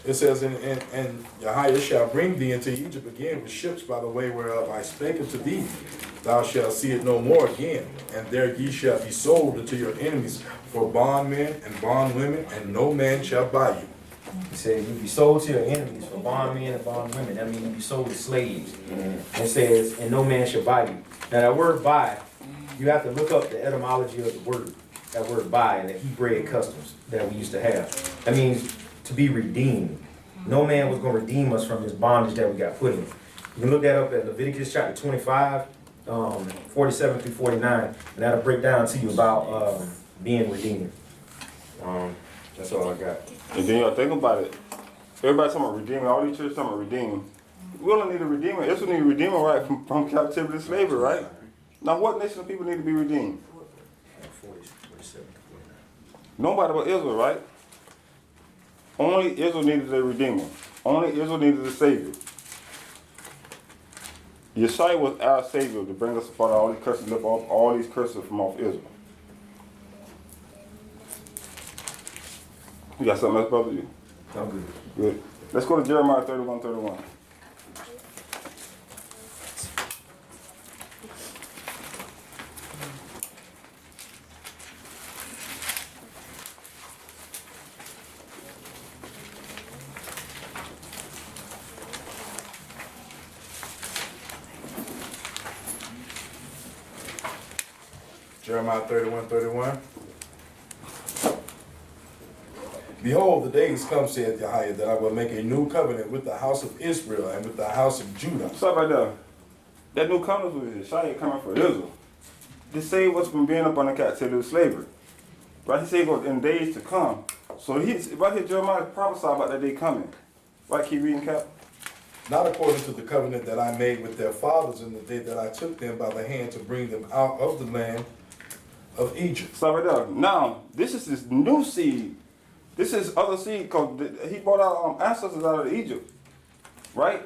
It says, and Yahweh shall bring thee into Egypt again with ships by the way whereof I spake unto thee. Thou shalt see it no more again, and there ye shall be sold unto your enemies for bondmen and bondwomen, and no man shall buy you. He said, you be sold to your enemies for bondmen and bondwomen. That means you be sold as slaves. And it says, and no man shall buy you. Now that word buy, you have to look up the etymology of the word. That word buy and the Hebraic customs that we used to have. That means to be redeemed. No man was going to redeem us from this bondage that we got put in. You can look that up at Leviticus chapter 25, 47 through 49, and that'll break down to you about being redeemed. That's all I got. And then y'all think about it. Everybody talking about redeeming. All these churches talking about redeeming. We only need a redeemer. Israel need a redeemer, right, from captivity and slavery, right? Now, what nation of people need to be redeemed? 47, 49. Nobody but Israel, right? Only Israel needed a redeemer. Only Israel needed a savior. Yeshua was our savior to bring us apart all these curses, lift off all these curses from off Israel. You got something else, brother? I'm good. Good. Let's go to Jeremiah 31:31. Jeremiah 31:31. Behold, the days come, saith Yahweh, that I will make a new covenant with the house of Israel and with the house of Judah. Stop right there. That new covenant was Yeshua coming for Israel. This saved us from being up under captivity of slavery. Right? He said in days to come. So right here Jeremiah prophesied about that day coming. Right, keep reading, Cap. Not according to the covenant that I made with their fathers in the day that I took them by the hand to bring them out of the land of Egypt. Stop right there. Now, this is his new seed. This is other seed because he brought our ancestors out of Egypt. Right?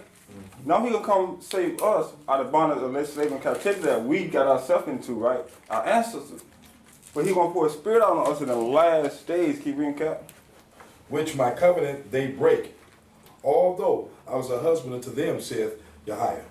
Now he gonna come save us out of bondage of slavery and captivity that we got ourselves into, right? Our ancestors. But he gonna pour a spirit out on us in the last days. Keep reading, Cap. Which my covenant they break, although I was a husband unto them, saith Yahweh.